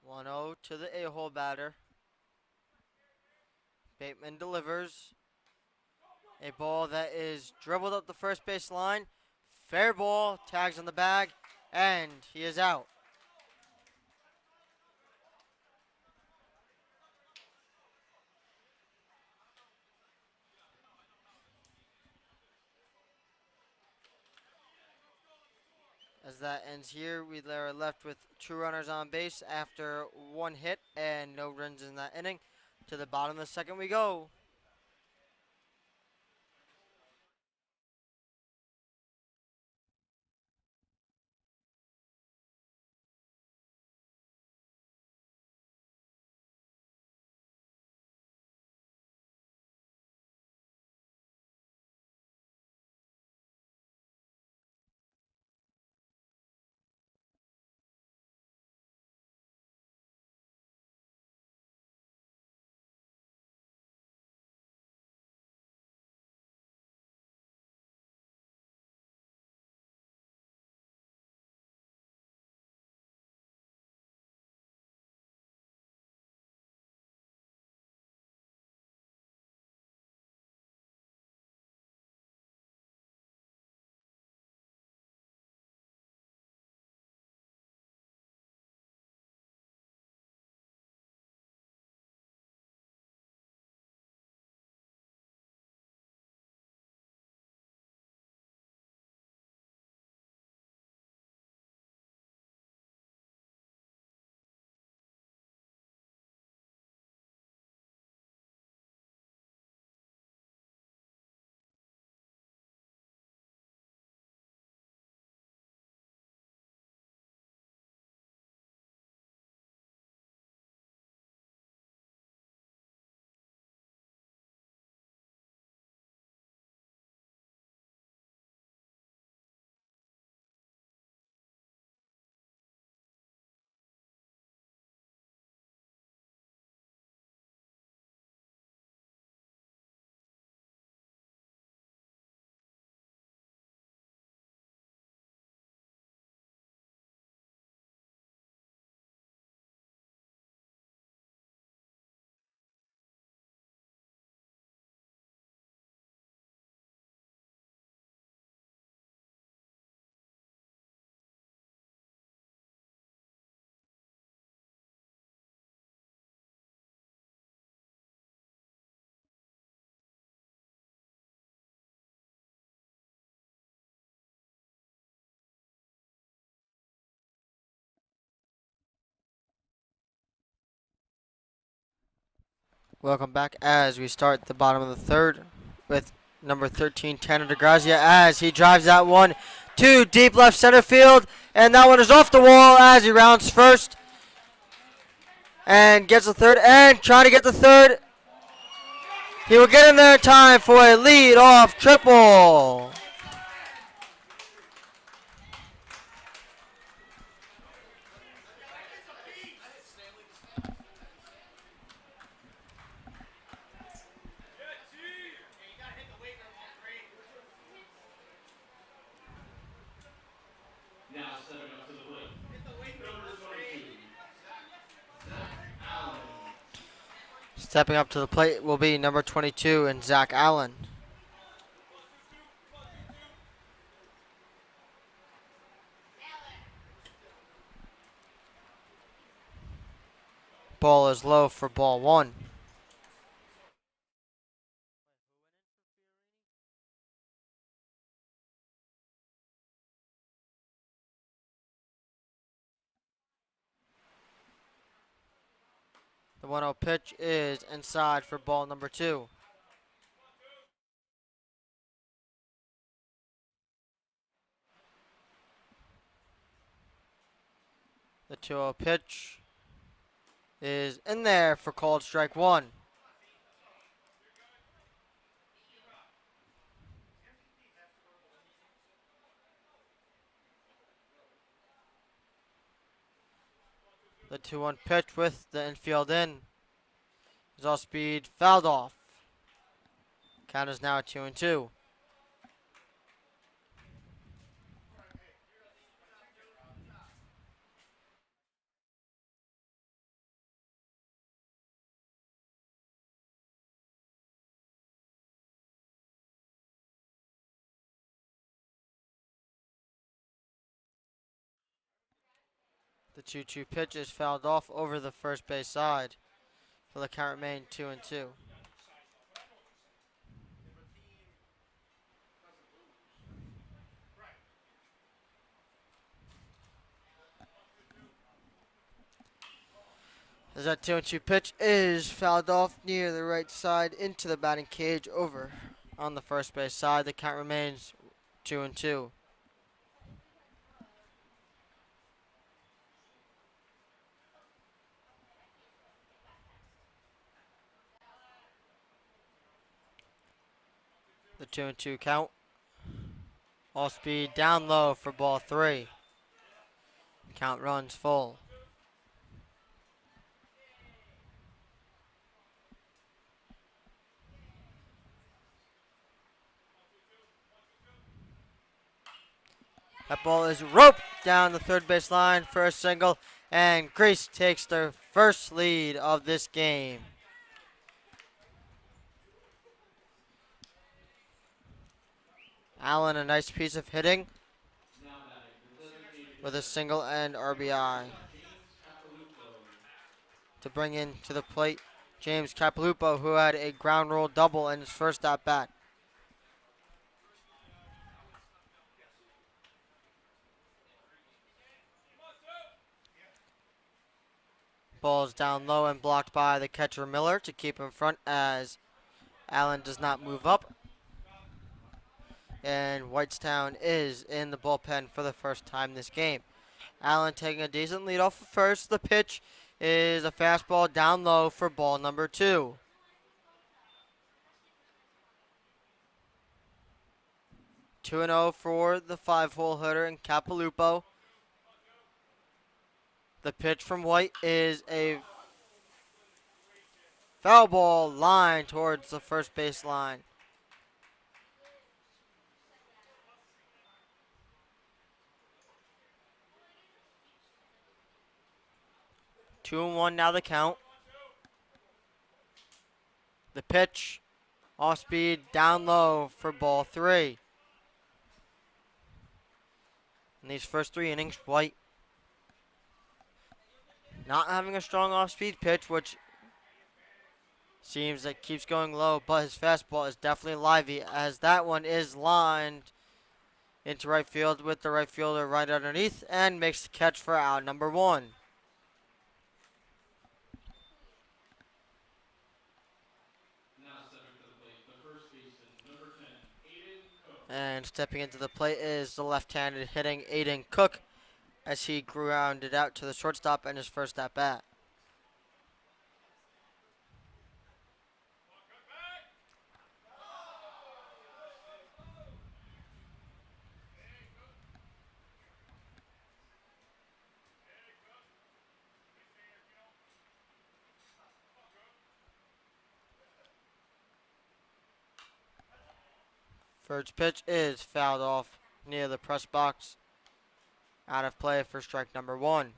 Speaker 1: 1-0 to the A-hole batter. Bateman delivers a ball that is dribbled up the first base line. Fair ball, tags on the bag, and he is out. As that ends here, we are left with two runners on base after one hit and no runs in that inning. To the bottom of the second we go. Welcome back as we start the bottom of the third with number 13, Tanner DeGrazia, as he drives that one to deep left center field. And that one is off the wall as he rounds first and gets the third and trying to get the third. He will get in there in time for a lead-off triple.
Speaker 2: Now stepping up to the plate, number 22, Zach Allen.
Speaker 1: Stepping up to the plate will be number 22 and Zach Allen. Ball is low for ball one. The 1-0 pitch is inside for ball number two. The 2-0 pitch is in there for called strike one. The 2-1 pitch with the infield in is off speed, fouled off. Count is now 2-2. The 2-2 pitch is fouled off over the first base side. For the count remain 2-2. As that 2-2 pitch is fouled off near the right side into the batting cage over on the first base side. The count remains 2-2. The 2-2 count. All speed down low for ball three. Count runs full. That ball is roped down the third base line for a single, and Greece takes their first lead of this game. Allen, a nice piece of hitting with a single and RBI. To bring in to the plate, James Capilupo, who had a ground rule double in his first at bat. Ball is down low and blocked by the catcher Miller to keep in front as Allen does not move up. And Whitestown is in the bullpen for the first time this game. Allen taking a decent lead off of first. The pitch is a fastball down low for ball number two. 2-0 for the 5-hole hitter in Capilupo. The pitch from White is a foul ball line towards the first base line. Two and one now the count. The pitch, off speed, down low for ball three. In these first three innings, White not having a strong off-speed pitch, which seems like keeps going low, but his fastball is definitely lively as that one is lined into right field with the right fielder right underneath and makes the catch for out number one. And stepping into the plate is the left-handed hitting Aiden Cook as he grounded out to the shortstop in his first at bat. First pitch is fouled off near the press box. Out of play for strike number 1.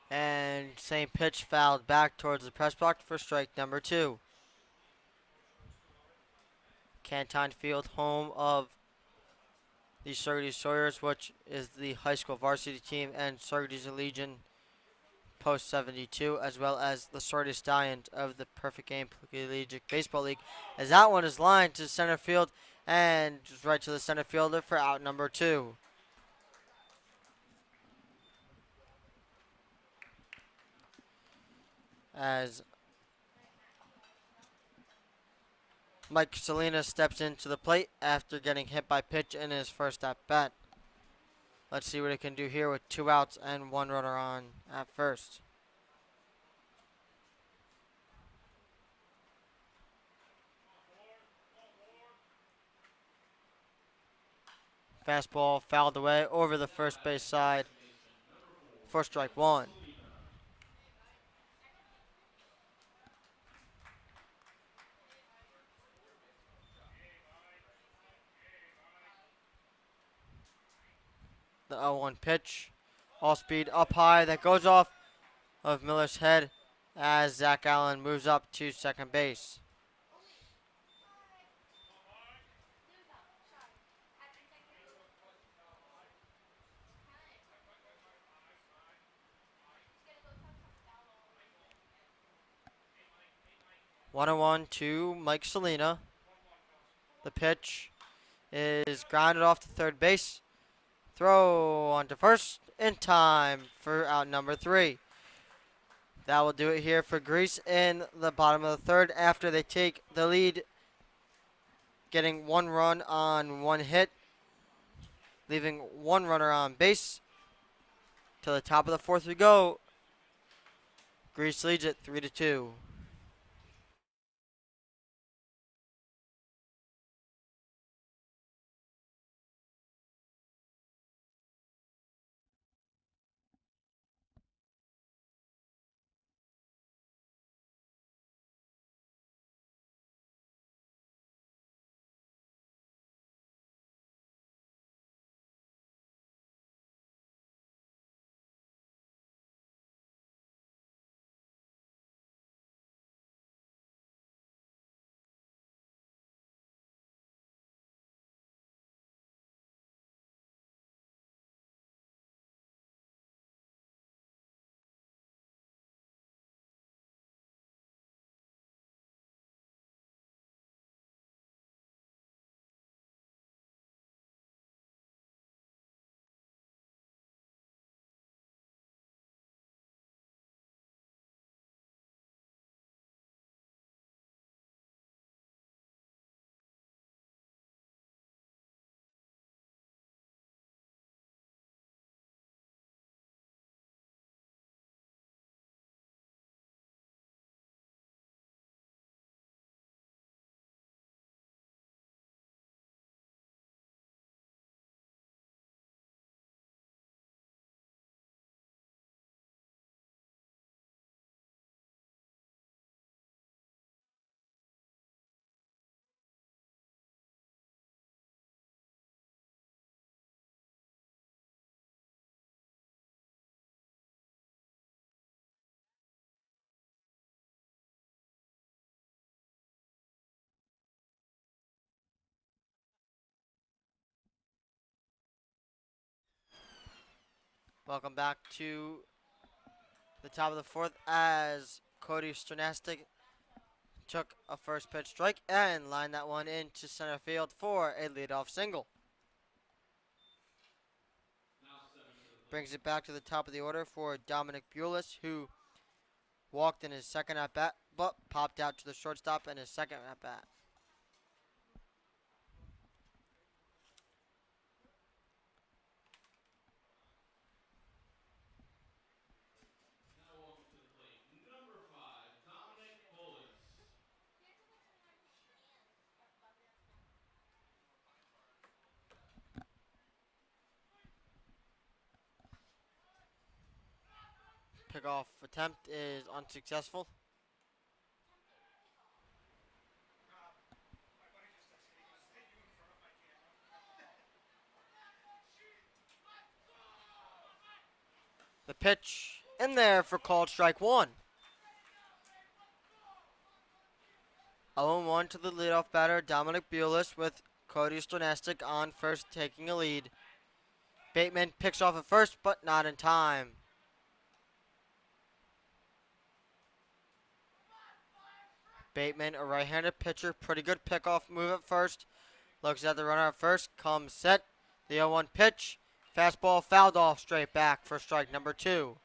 Speaker 1: And same pitch fouled back towards the press box for strike number 2. Canton Field, home of the Sturgis Sawyers, which is the high school varsity team, and Sturgis Legion Post 72, as well as the Sturgis Stallions of the Perfect Game Collegiate Baseball League. As that one is lined to center field and just right to the center fielder for out number 2. As Mike Salinas steps into the plate after getting hit by pitch in his first at bat. Let's see what he can do here with 2 outs and 1 runner on at first. Fastball fouled away over the first base side for strike 1. The 0-1 pitch, all speed up high, that goes off of Miller's head as Zach Allen moves up to second base. One and one to Mike Salina. The pitch is grounded off to third base. Throw onto first in time for out number 3. That will do it here for Greece in the bottom of the third after they take the lead, getting 1 run on 1 hit, leaving 1 runner on base. To the top of the 4th we go. Greece leads it 3-2. Welcome back to the top of the 4th as Cody Stranastic took a first pitch strike and lined that one into center field for a leadoff single. Brings it back to the top of the order for Dominic Bulis, who walked in his second at bat, but popped out to the shortstop in his second at bat.
Speaker 2: Now walking to the plate, number 5, Dominic Bullis.
Speaker 1: Pickoff attempt is unsuccessful. The pitch in there for called strike one. 0-1 to the leadoff batter, Dominic Bulis, with Cody Stonestic on first, taking a lead. Bateman picks off at first, but not in time. Bateman, a right-handed pitcher, pretty good pickoff move at first. Looks at the runner at first, comes set. The 0-1 pitch, fastball fouled off straight back for strike number 2.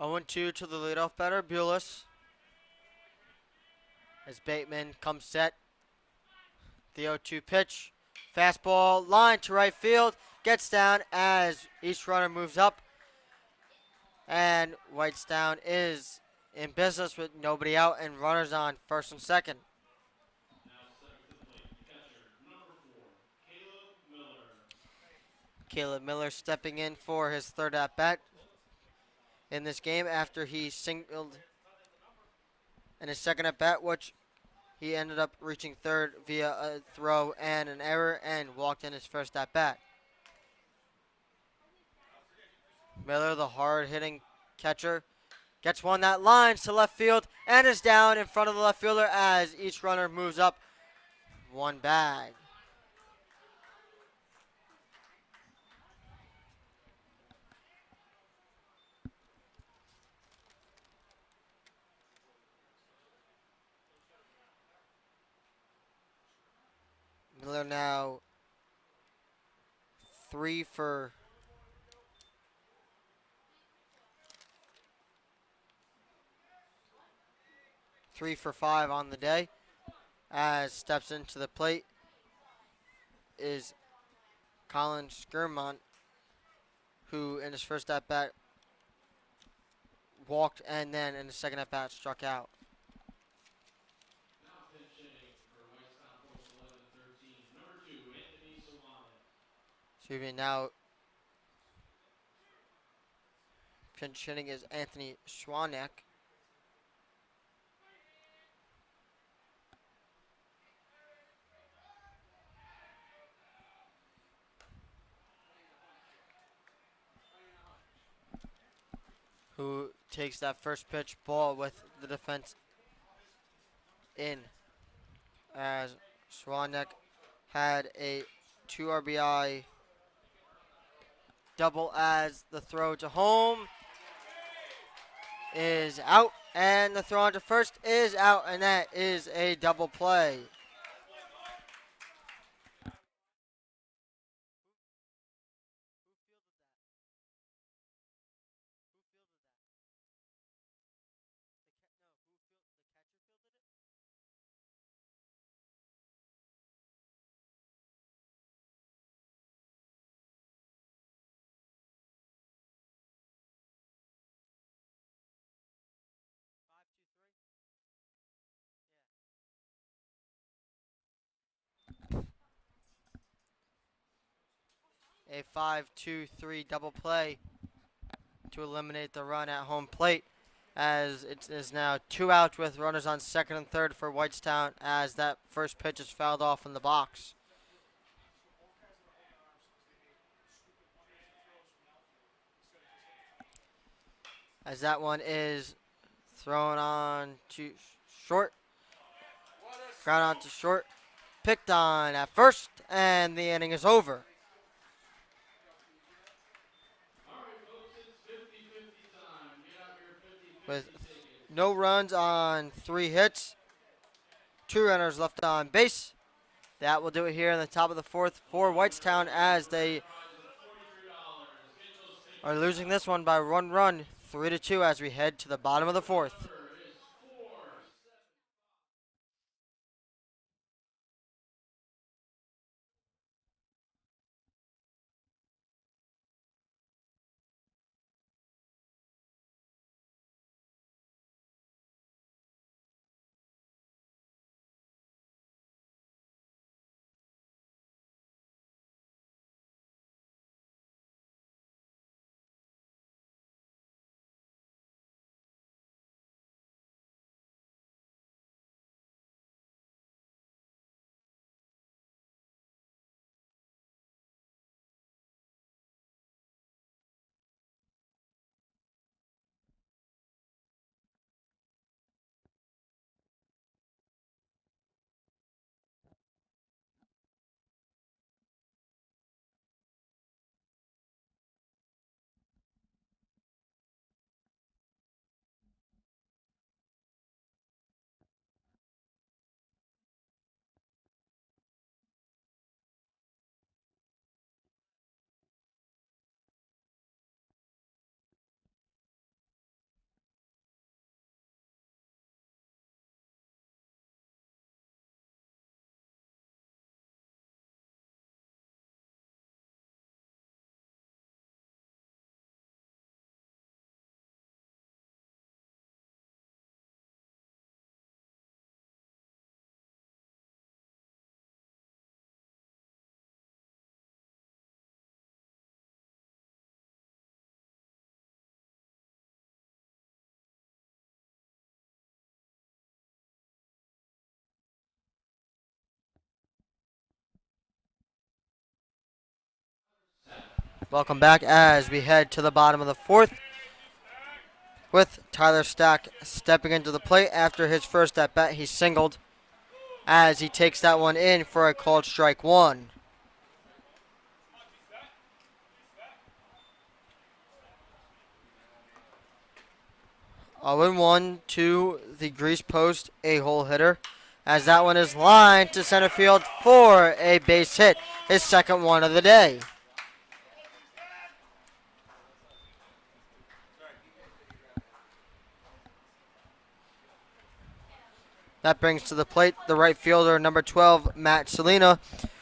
Speaker 1: Oh, 0-2 to the leadoff batter, Bulis. As Bateman comes set. The 0-2 pitch. Fastball line to right field. Gets down as each runner moves up. And Whitestown is in business with nobody out and runners on first and second.
Speaker 2: Now stepping to the plate, the catcher, number 4, Caleb Miller.
Speaker 1: Caleb Miller stepping in for his third at bat in this game after he singled in his second at bat, which he ended up reaching third via a throw and an error and walked in his first at bat. Miller, the hard-hitting catcher, gets one that lines to left field and is down in front of the left fielder as each runner moves up one bag. Miller now 3 for 5 on the day. As steps into the plate is Colin Skirmon, who in his first at bat walked and then in the second at bat struck out.
Speaker 2: Now pinch hitting for Whitestown Post 11-13, number 2, Anthony Sawanek.
Speaker 1: Now pinch hitting is Anthony Schwanek. Who takes that first pitch ball with the defense in, as Schwanek had a 2 RBI double as the throw to home is out and the throw on to first is out, and that is a double play. A 5-2-3 double play to eliminate the run at home plate, as it is now 2 outs with runners on second and third for Whitestown, as that first pitch is fouled off in the box. As that one is thrown on to short, ground on to short, picked on at first, and the inning is over. with no runs on 3 hits, 2 runners left on base. That will do it here in the top of the 4th for Whitestown as they are losing this one by 1 run, 3-2 as we head to the bottom of the 4th. Welcome back as we head to the bottom of the 4th with Tyler Stack stepping into the plate after his first at bat. He singled as he takes that one in for a called strike 1. 0-1 to the grease post a-hole hitter as that one is lined to center field for a base hit, his second one of the day. That brings to the plate the right fielder, number 12, Matt Salina,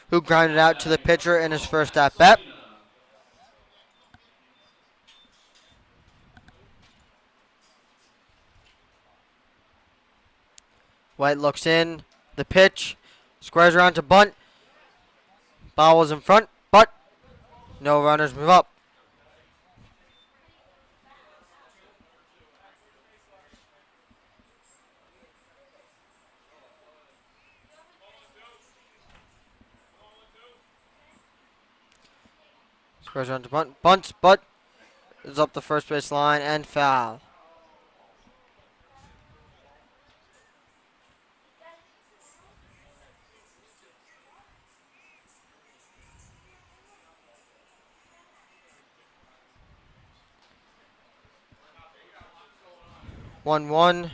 Speaker 1: who grounded out to the pitcher in his first at bat. White looks in, the pitch, squares around to bunt. Ball was in front, but no runners move up. Squares around to bunt, bunts, but is up the first base line and foul. One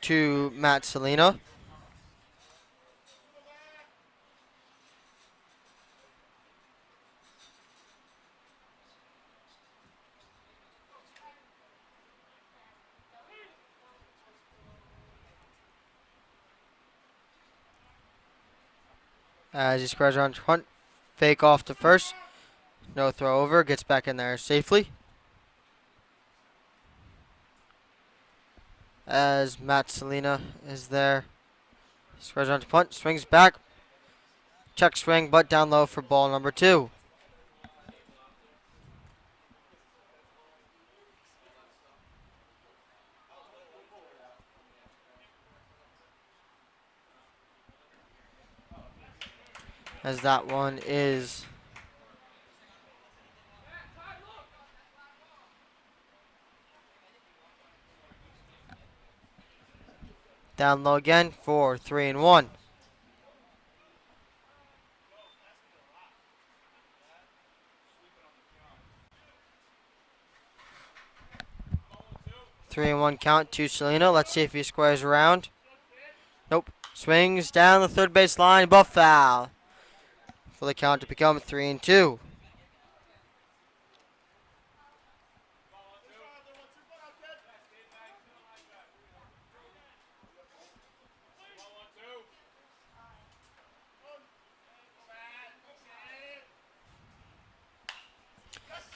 Speaker 1: to Matt Salina. As he squares around to front, fake off to first. No throw over, gets back in there safely. As Matt Salina is there. Squares around to punt, swings back. Check swing, but down low for ball number 2. As that one is down low again for 3-1. 3-1 count to Selena. Let's see if he squares around. Nope. Swings down the third base line, but foul. For the count to become 3-2.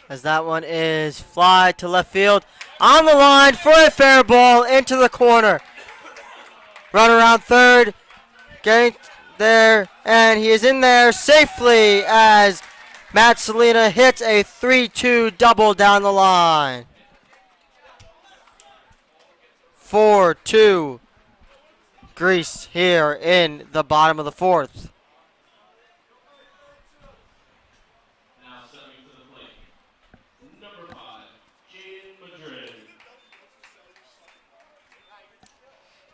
Speaker 1: As that one is fly to left field. On the line for a fair ball into the corner. Run around third. Getting there. And he is in there safely as Matt Selena hits a 3-2 double down the line. 4-2 Greece here in the bottom of the fourth.
Speaker 2: Now stepping to the plate, number 5, Jaden Madrid.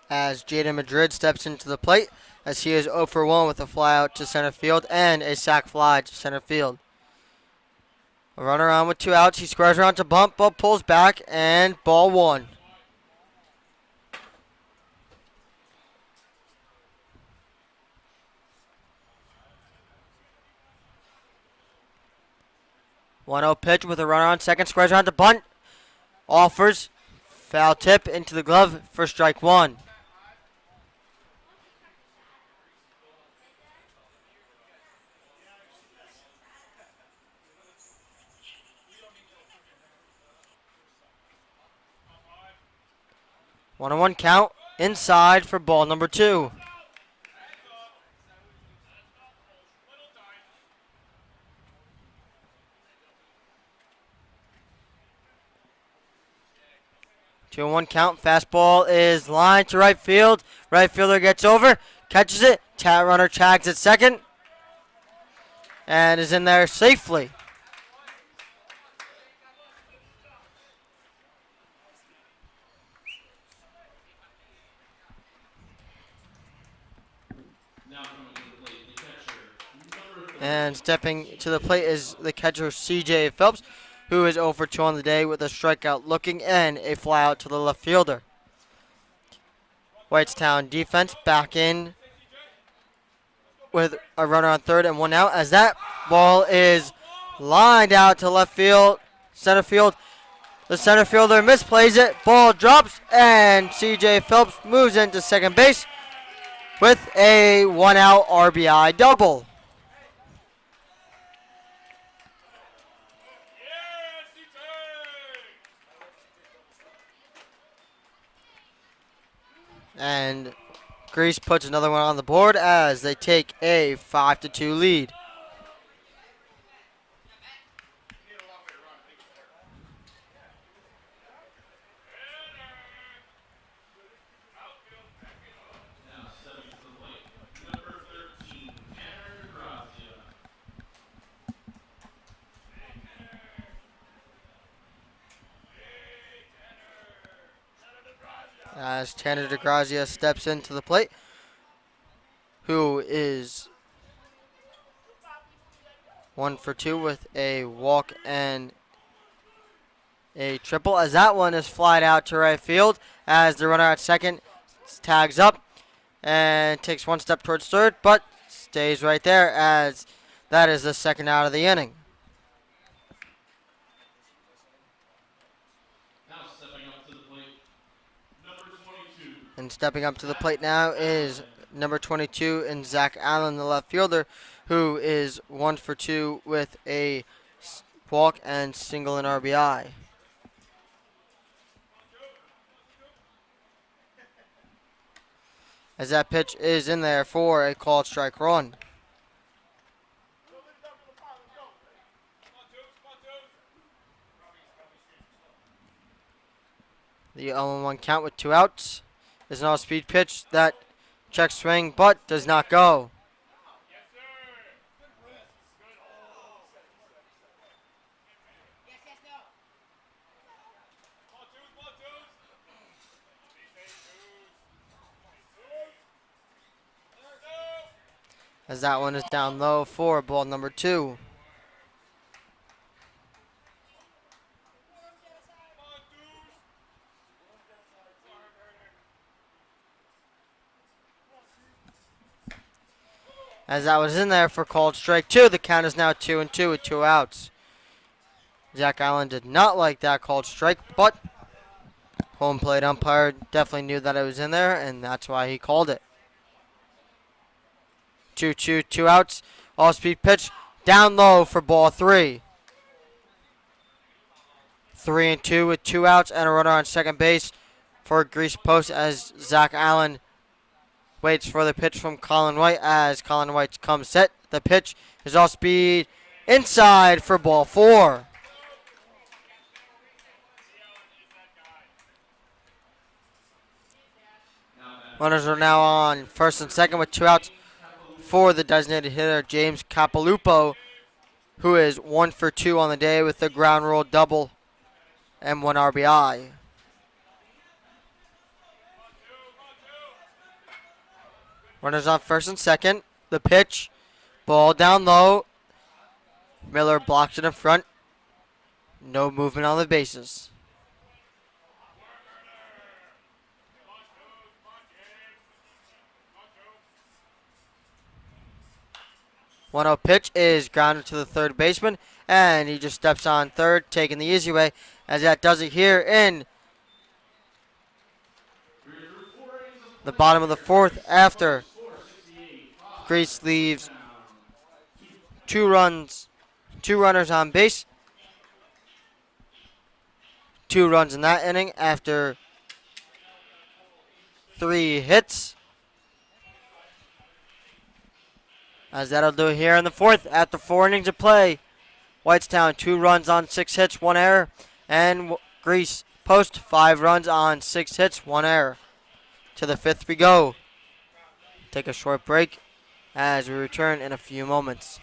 Speaker 1: As Jaden Madrid steps into the plate, as he is 0 for 1 with a fly out to center field and a sac fly to center field. A run around with 2 outs. He squares around to bunt, but pulls back, and ball 1. One 0 pitch with a runner on second. Squares around to bunt. Offers. Foul tip into the glove for strike 1. One on one count inside for ball number 2. Two on one count. Fastball is lined to right field. Right fielder gets over, catches it. Runner tags at second, and is in there safely.
Speaker 2: Now coming to the plate, the catcher, number 3.
Speaker 1: And stepping to the plate is the catcher C.J. Phelps, who is 0 for 2 on the day with a strikeout looking and a fly out to the left fielder. Whitestown defense back in with a runner on third and 1 out as that ball is lined out to left field, center field. The center fielder misplays it. Ball drops and C.J. Phelps moves into second base with a 1 out RBI double. And Greece puts another one on the board as they take a 5-2 lead.
Speaker 2: Now stepping to the plate, number 13, Tanner Grazia.
Speaker 1: As Tanner DeGrazia steps into the plate, who is 1 for 2 with a walk and a triple, as that one is flied out to right field as the runner at second tags up and takes 1 step towards third, but stays right there as that is the second out of the inning.
Speaker 2: Now stepping up to the plate, number 22.
Speaker 1: And stepping up to the plate now is number 22 and Zach Allen, the left fielder, who is 1 for 2 with a walk and single and RBI. As that pitch is in there for a called strike run. The 0-1 count with 2 outs. There's an off-speed pitch that checks swing but does not go. As that one is down low for ball number 2. as that was in there for called strike two. The count is now 2-2 with 2 outs. Zach Allen did not like that called strike, but home plate umpire definitely knew that it was in there, and that's why he called it. 2-2, 2 outs. All-speed pitch down low for ball 3. 3-2 with 2 outs and a runner on second base for a grease post as Zach Allen waits for the pitch from Colin White as Colin White comes set. The pitch is off speed inside for ball 4. Runners are now on first and second with 2 outs for the designated hitter James Capalupo, who is 1 for 2 on the day with a ground rule double and 1 RBI. Runners on first and second. The pitch, ball down low. Miller blocks it in front. No movement on the bases. 1-0 pitch is grounded to the third baseman, and he just steps on third, taking the easy way, as that does it here in the bottom of the fourth after Grease leaves 2 runners on base. 2 runs in that inning after 3 hits. As that'll do it here in the fourth after 4 innings of play. Whitestown 2 runs on 6 hits, 1 error, and Grease Post 5 runs on 6 hits, 1 error. To the 5th we go. Take a short break as we return in a few moments.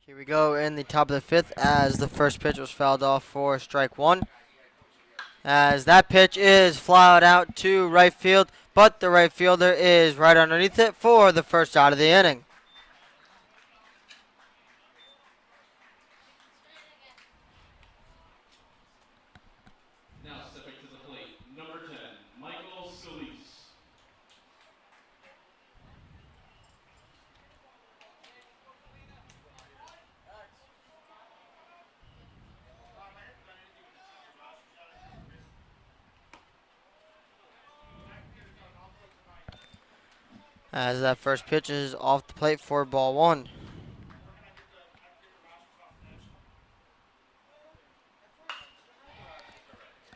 Speaker 1: Here we go in the top of the 5th as the first pitch was fouled off for strike 1. As that pitch is flyed out to right field, but the right fielder is right underneath it for the first out of the inning.
Speaker 2: Now stepping to the plate, number 10, Michael Scalise.
Speaker 1: As that first pitch is off the plate for ball one.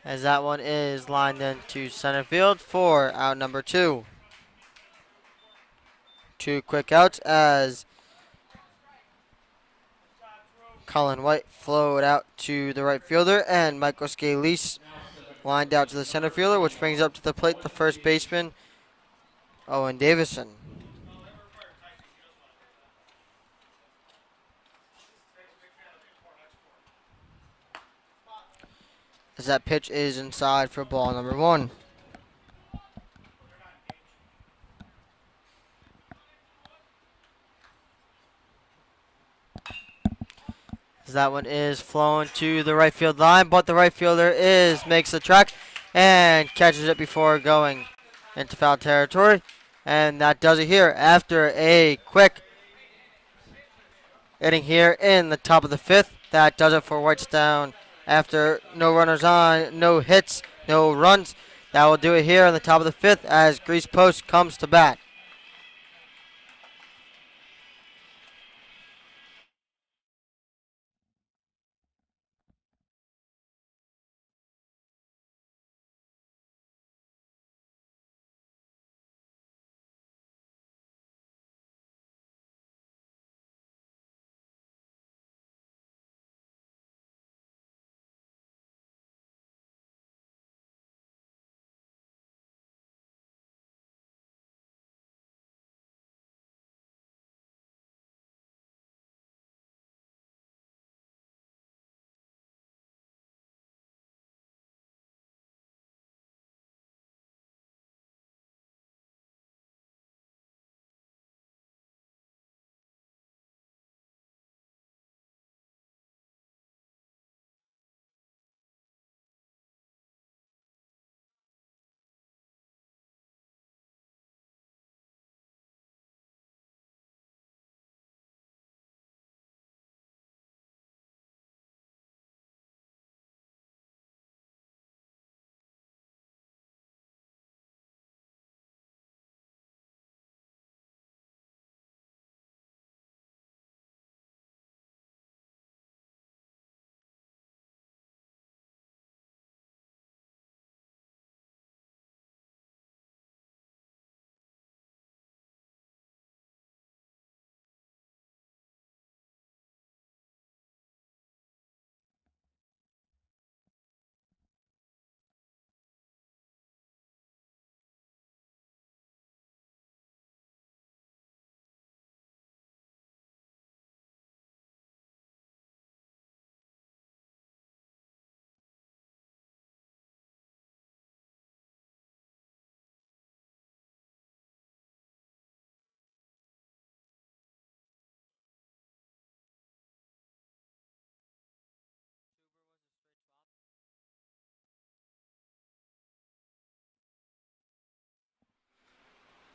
Speaker 1: As that one is lined into center field for out number 2. 2 quick outs as Colin White flowed out to the right fielder, and Michael Scalise lined out to the center fielder, which brings up to the plate the first baseman, Owen Davison. As that pitch is inside for ball number 1. As that one is flown to the right field line, but the right fielder makes the track and catches it before going into foul territory. And that does it here after a quick inning here in the top of the 5th. That does it for Whitestown after no runners on, no hits, no runs. That will do it here in the top of the 5th as Grease Post comes to bat.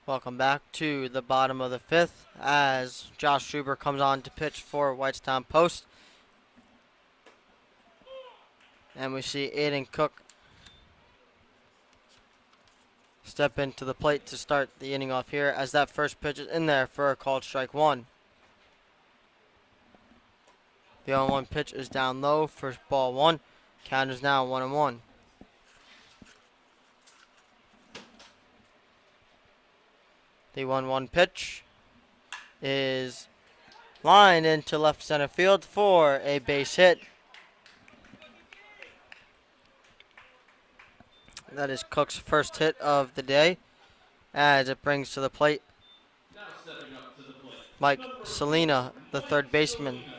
Speaker 1: Welcome back to the bottom of the 5th as Josh Schubert comes on to pitch for Whitestown Post. And we see Aiden Cook step into the plate to start the inning off here as that first pitch is in there for a called strike 1. The 0-1 pitch is down low for ball 1. Count is now 1-1. The 1-1 pitch is lined into left center field for a base hit. That is Cook's first hit of the day as it brings to the plate
Speaker 2: Now stepping up to the plate,
Speaker 1: Mike
Speaker 2: number
Speaker 1: Selena, the third baseman.
Speaker 2: Selena.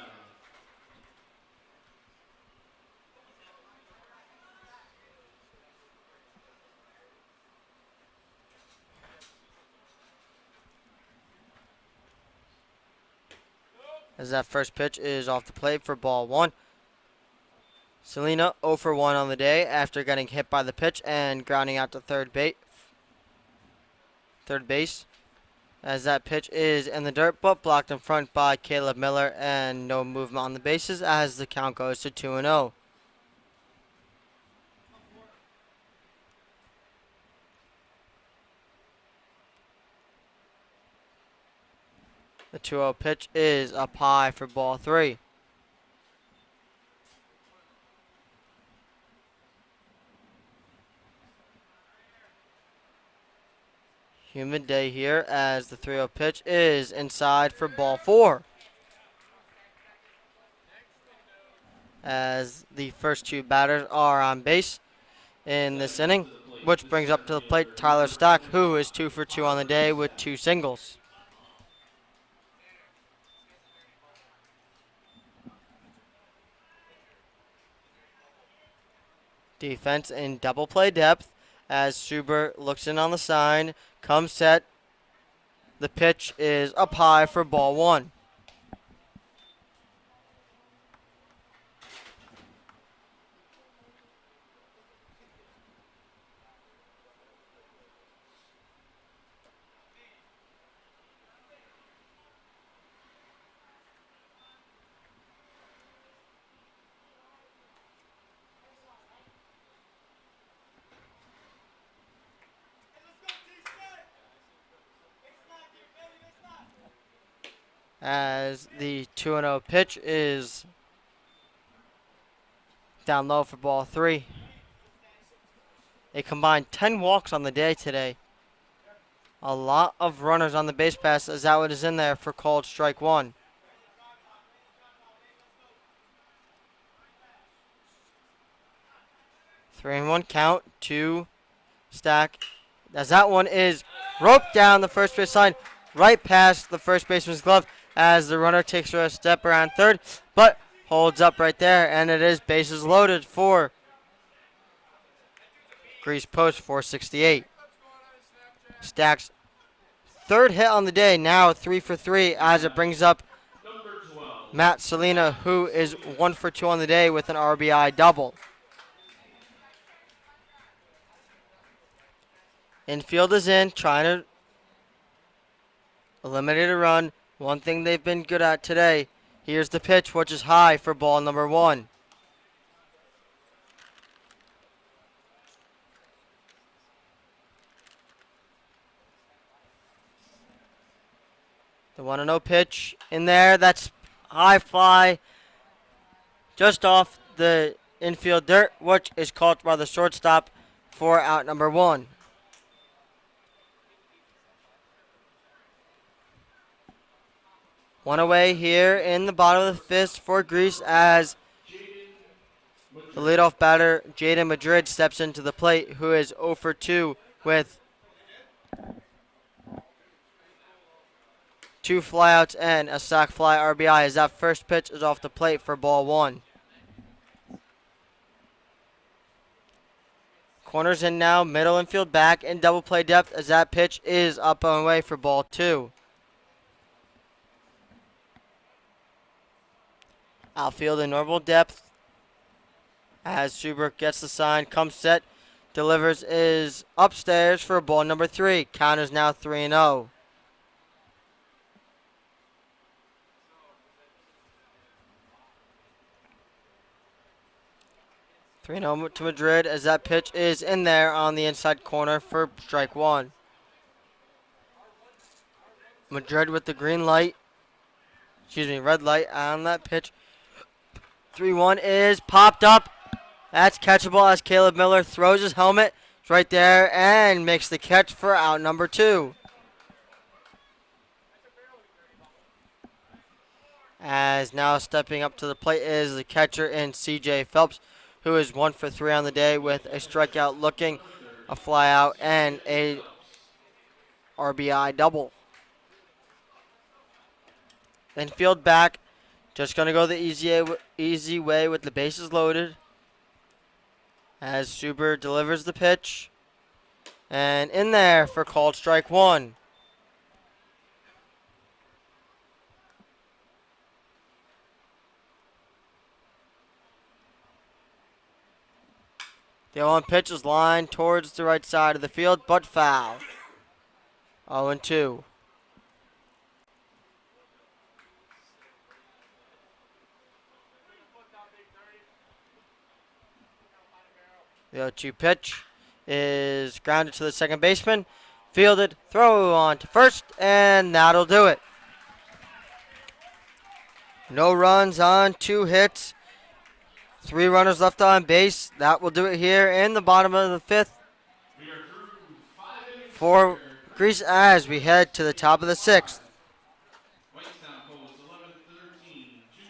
Speaker 1: As that first pitch is off the plate for ball 1. Selena 0 for 1 on the day after getting hit by the pitch and grounding out to third base. As that pitch is in the dirt but blocked in front by Caleb Miller and no movement on the bases as the count goes to 2-0. The 2-0 pitch is up high for ball 3. Humid day here as the 3-0 pitch is inside for ball 4. As the first 2 batters are on base in this inning, which brings up to the plate Tyler Stack, who is 2 for 2 on the day with 2 singles. Defense in double play depth as Suber looks in on the sign, comes set. The pitch is up high for ball 1. As the 2-0 pitch is down low for ball 3. A combined 10 walks on the day today. A lot of runners on the base pass as that one is in there for called strike 1. Three and 1 count to Stack. As that one is roped down the first base line, right past the first baseman's glove as the runner takes a step around third, but holds up right there, and it is bases loaded for Grease Post 468. Stack's third hit on the day, now 3 for 3 as it brings up Matt Salina, who is 1 for 2 on the day with an RBI double. Infield is in, trying to eliminate a run. One thing they've been good at today. Here's the pitch, which is high for ball number 1. The 1-0 pitch in there. That's high fly just off the infield dirt, which is caught by the shortstop for out number 1. One away here in the bottom of the fifth for Grease as the leadoff batter, Jaden Madrid, steps into the plate, who is 0 for 2 with 2 flyouts and a sac fly RBI as that first pitch is off the plate for ball 1. Corners in now, middle infield back in double play depth as that pitch is up and away for ball 2. Outfield in normal depth as Schubert gets the sign, comes set, delivers, is upstairs for ball number 3. Count is now 3-0. To Madrid as that pitch is in there on the inside corner for strike 1. Madrid with the red light on that pitch. 3-1 is popped up. That's catchable as Caleb Miller throws his helmet right there and makes the catch for out number 2. As now stepping up to the plate is the catcher in CJ Phelps, who is 1 for 3 on the day with a strikeout looking, a fly out, and a RBI double. Infield back. Just going to go the easy way with the bases loaded. As Schubert delivers the pitch. And in there for called strike 1. The 0-1 pitch is lined towards the right side of the field, but foul. 0-2. The 0-2 pitch is grounded to the second baseman. Fielded, throw on to first, and that'll do it. No runs on 2 hits. 3 runners left on base. That will do it here in the bottom of the 5th
Speaker 2: We are through 5 innings
Speaker 1: for
Speaker 2: here.
Speaker 1: Greece as we head to the top of the 6th.
Speaker 2: Whitestown Post 11-13, 2.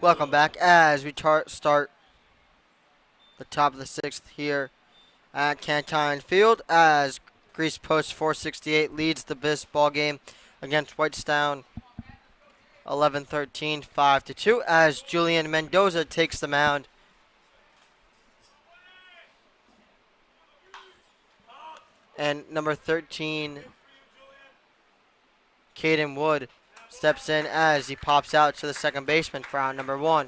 Speaker 1: Welcome back as we start the top of the 6th here at Cantine Field as Greece Post 468 leads the baseball game against Whitestown 11-13, 5-2 as Julian Mendoza takes the mound. And number 13, Caden Wood, steps in as he pops out to the second baseman for out number 1.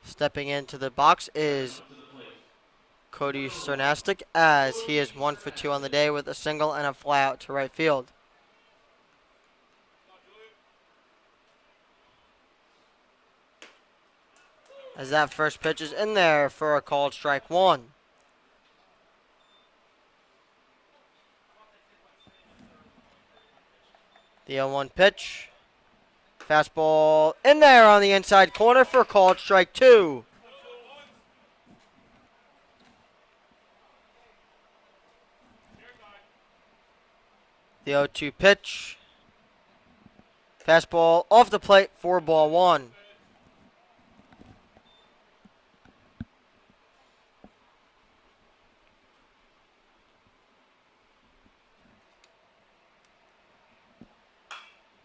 Speaker 1: Stepping into the box is Cody Sternastic as he is 1 for 2 on the day with a single and a fly out to right field. As that first pitch is in there for a called strike 1. The 0-1 pitch. Fastball in there on the inside corner for a called strike 2. The 0-2 pitch. Fastball off the plate for ball 1.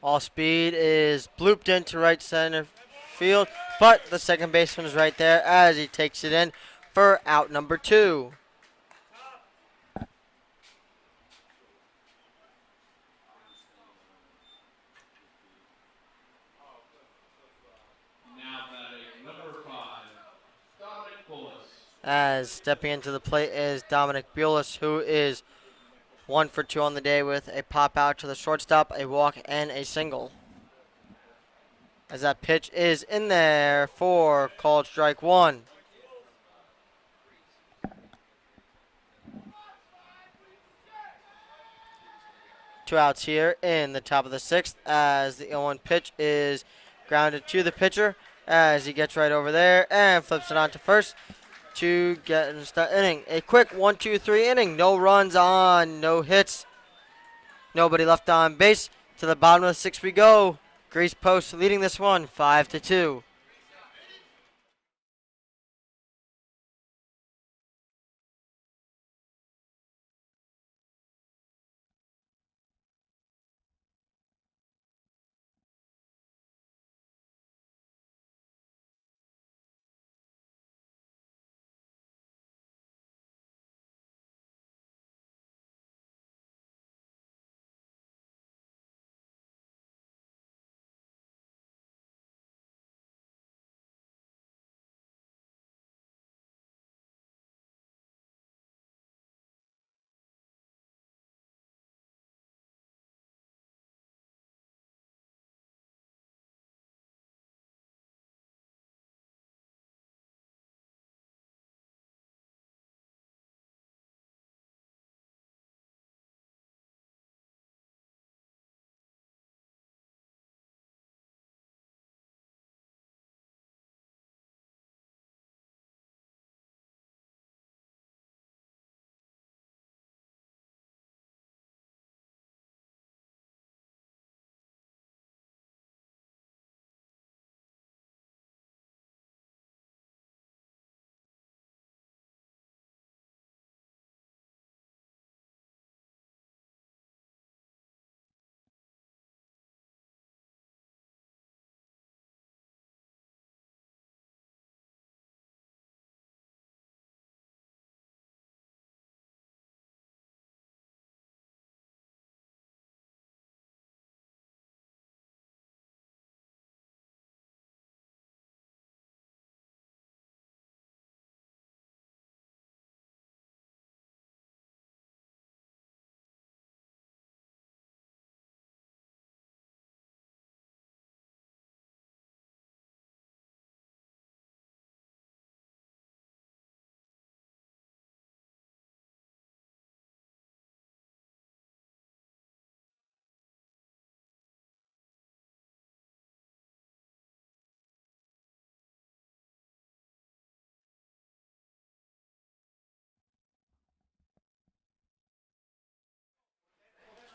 Speaker 1: All speed is blooped into right center field, but the second baseman is right there as he takes it in for out number 2.
Speaker 2: Now batting number 5, Dominic Bullis.
Speaker 1: As stepping into the plate is Dominic Bulis, who is 1 for 2 on the day with a pop out to the shortstop, a walk, and a single. as that pitch is in there for called strike one. Two outs here in the top of the sixth as the 0-1 pitch is grounded to the pitcher as he gets right over there and flips it on to first to get into the inning. A quick 1-2-3 inning. No runs on, no hits, nobody left on base. To the bottom of the sixth we go. Grease Post leading this one 5-2.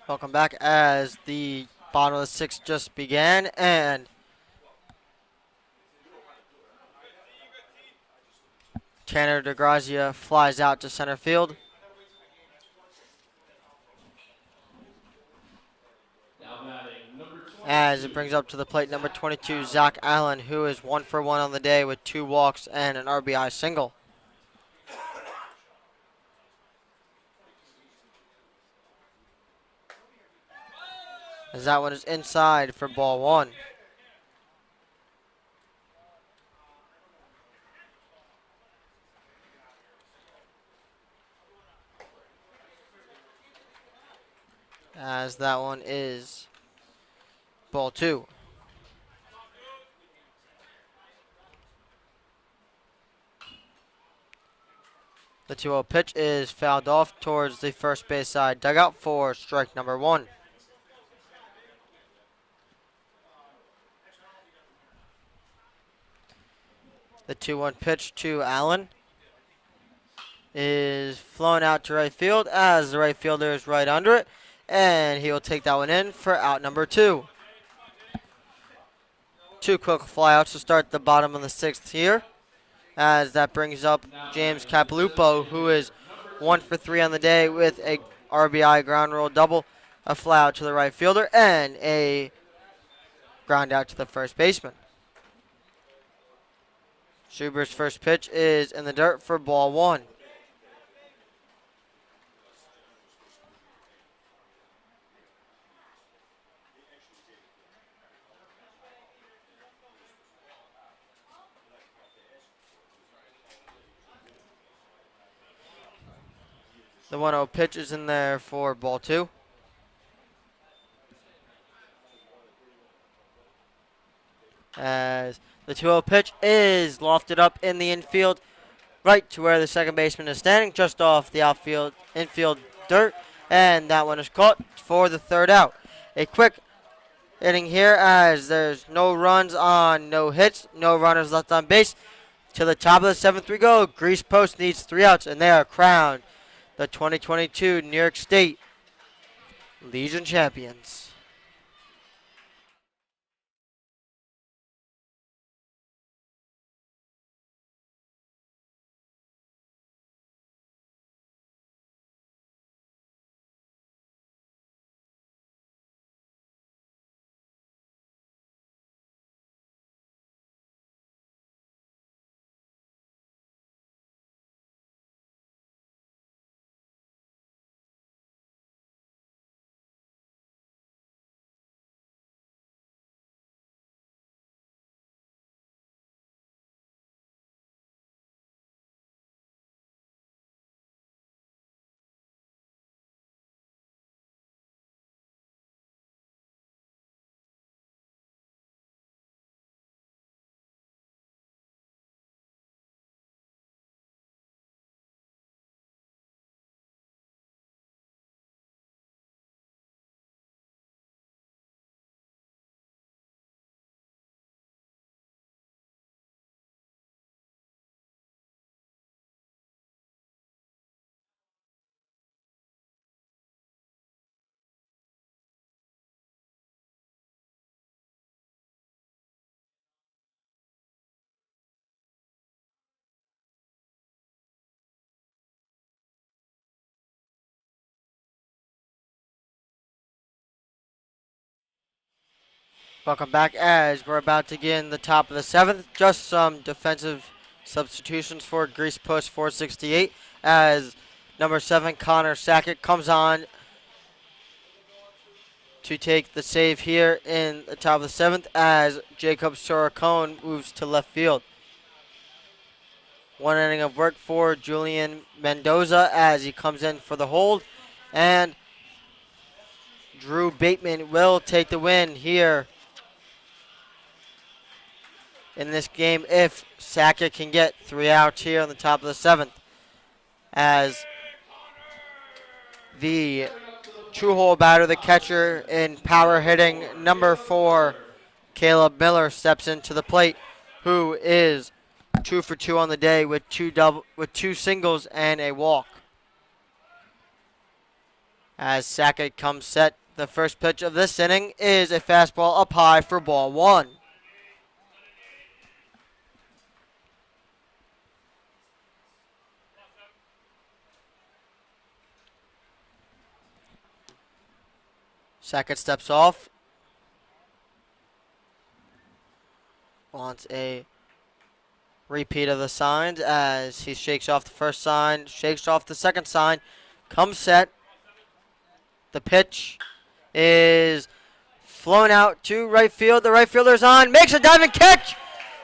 Speaker 1: Welcome back as the bottom of the sixth just began and Tanner DeGrazia flies out to center field.
Speaker 2: Now batting number 22.
Speaker 1: As it brings up to the plate number 22, Zach Allen, who is 1 for 1 on the day with 2 walks and an RBI single. As that one is inside for ball one. As that one is ball two. The 2-0 pitch is fouled off towards the first base side dugout for strike number one. The 2-1 pitch to Allen is flown out to right field as the right fielder is right under it, and he will take that one in for out number two. Two quick flyouts to start the bottom of the sixth here, as that brings up James Capilupo, who is 1 for 3 on the day with a RBI ground rule double, a fly out to the right fielder, and a ground out to the first baseman. Schuber's first pitch is in the dirt for ball one. The 1-0 pitch is in there for ball two. as the 2-0 pitch is lofted up in the infield, right to where the second baseman is standing, just off the infield dirt, and that one is caught for the third out. A quick inning here as there's no runs on no hits, no runners left on base. To the top of the 7th we go. Grease Post needs 3 outs, and they are crowned the 2022 New York State Legion champions. Welcome back as we're about to get in the top of the 7th. Just some defensive substitutions for Grease Post 468 as number 7 Connor Sackett comes on to take the save here in the top of the 7th as Jacob Soracone moves to left field. One inning of work for Julian Mendoza as he comes in for the hold, and Drew Bateman will take the win here in this game if Sackett can get 3 outs here on the top of the 7th, as the true-hole batter, the catcher in power hitting, number 4, Caleb Miller, steps into the plate, who is 2 for 2 on the day with two singles and a walk. As Sackett comes set, the first pitch of this inning is a fastball up high for ball 1. Sackett steps off. Wants a repeat of the signs as he shakes off the first sign, shakes off the second sign, comes set. The pitch is flown out to right field. The right fielder's on, makes a diving catch,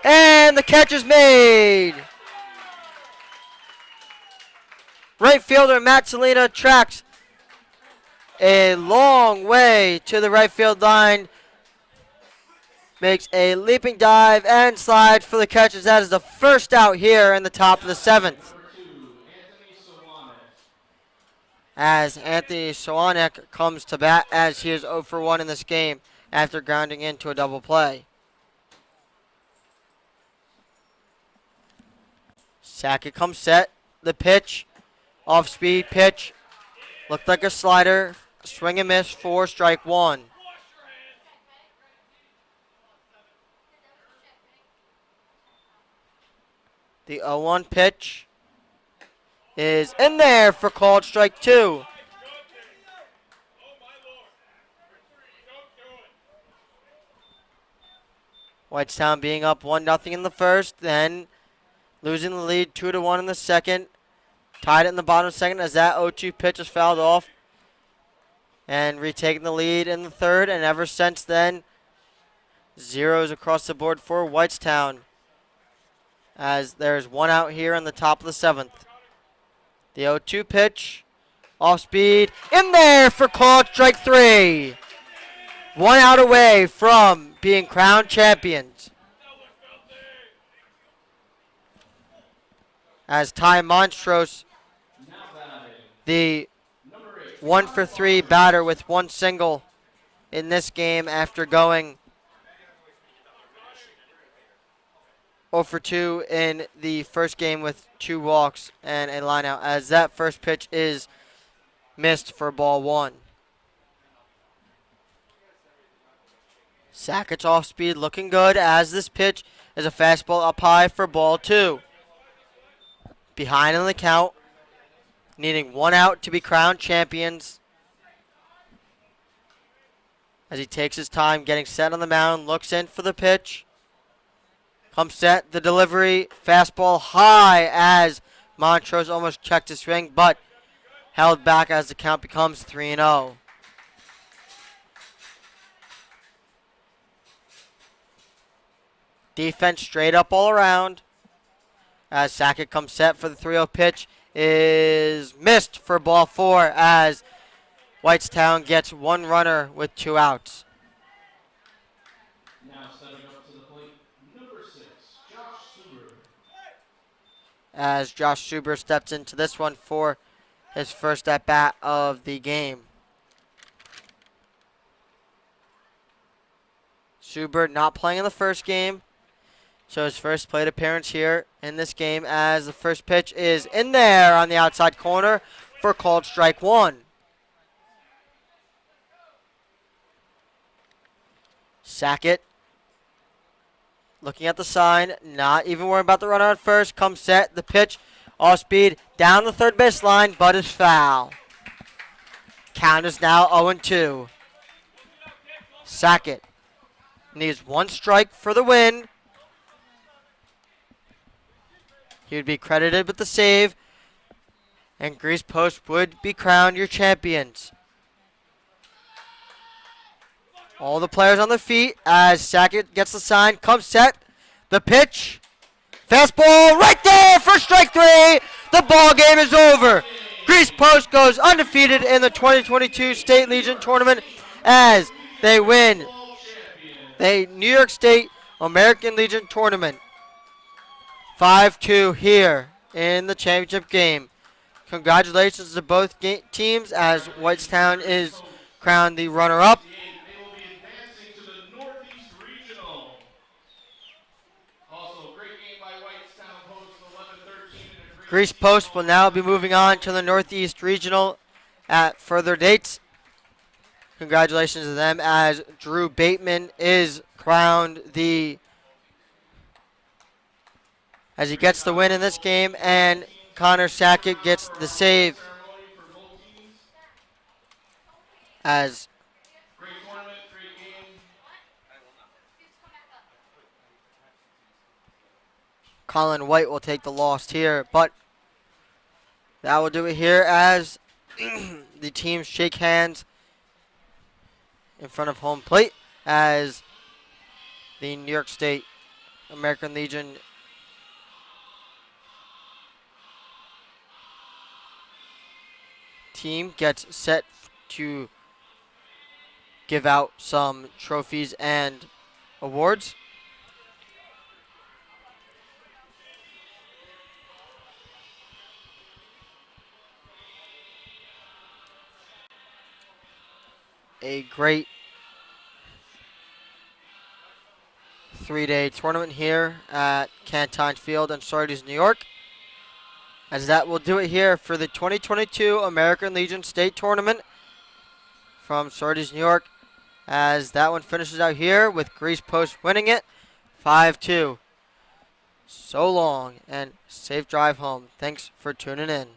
Speaker 1: and the catch is made. Right fielder Matt Salina tracks a long way to the right field line, makes a leaping dive and slide for the catch, as that is the first out here in the top of the 7th. As Anthony Sowanek comes to bat as he is 0 for 1 in this game after grounding into a double play. Sackett comes set. The pitch, off-speed pitch, looked like a slider. Swing and miss for strike 1. The 0-1 pitch is in there for called strike 2. Whitestown being up 1-0 in the first, then losing the lead 2-1 in the second. Tied it in the bottom of the second as that 0-2 pitch is fouled off. And retaking the lead in the third, and ever since then, zeros across the board for Whitestown, as there's 1 out here in the top of the 7th. The 0-2 pitch, off speed, in there for called strike 3. 1 out away from being crowned champions. as Ty Montrose,
Speaker 2: Now batting,
Speaker 1: the
Speaker 2: number 8.
Speaker 1: 1-for-3 batter with one single in this game after going 0-for-2 in the first game with 2 walks and a lineout, as that first pitch is missed for ball 1. Sackett's off speed looking good, as this pitch is a fastball up high for ball 2. Behind in the count, needing 1 out to be crowned champions. As he takes his time getting set on the mound, looks in for the pitch. Comes set, the delivery, fastball high as Montrose almost checked his swing, but held back as the count becomes 3-0. Defense straight up all around. As Sackett comes set for the 3-0 pitch, is missed for ball 4 as Whitestown gets 1 runner with 2 outs.
Speaker 2: Now stepping up to the plate, number 6, Josh Suber.
Speaker 1: As Josh Suber steps into this one for his first at-bat of the game. Suber not playing in the first game, so his first plate appearance here in this game, as the first pitch is in there on the outside corner for called strike 1. Sackett looking at the sign, not even worrying about the runner at first. Comes set, the pitch, off speed, down the third base line, but is foul. Count is now 0-2. Sackett needs 1 strike for the win. He would be credited with the save, and Grease Post would be crowned your champions. All the players on their feet as Sackett gets the sign, comes set, the pitch, fastball right there for strike 3. The ball game is over. Grease Post goes undefeated in the 2022 State Legion Tournament as they win the New York State American Legion Tournament 5-2 here in the championship game. Congratulations to both teams as Whitestown is crowned the runner-up.
Speaker 2: They will be advancing to the Northeast Regional. Also, great game by Whitestown Post 11-13.
Speaker 1: Grease Post will now be moving on to the Northeast Regional at further dates. Congratulations to them as Drew Bateman is crowned as he gets the win in this game, and Connor Sackett gets the save as
Speaker 2: Great tournament, great game.
Speaker 1: Colin White will take the loss here, but that will do it here as the teams shake hands in front of home plate as the New York State American Legion team gets set to give out some trophies and awards. A great 3-day tournament here at Cantine Field in Sardis, New York. As that will do it here for the 2022 American Legion State Tournament from Sardis, New York. As that one finishes out here with Grease Post winning it 5-2. So long and safe drive home. Thanks for tuning in.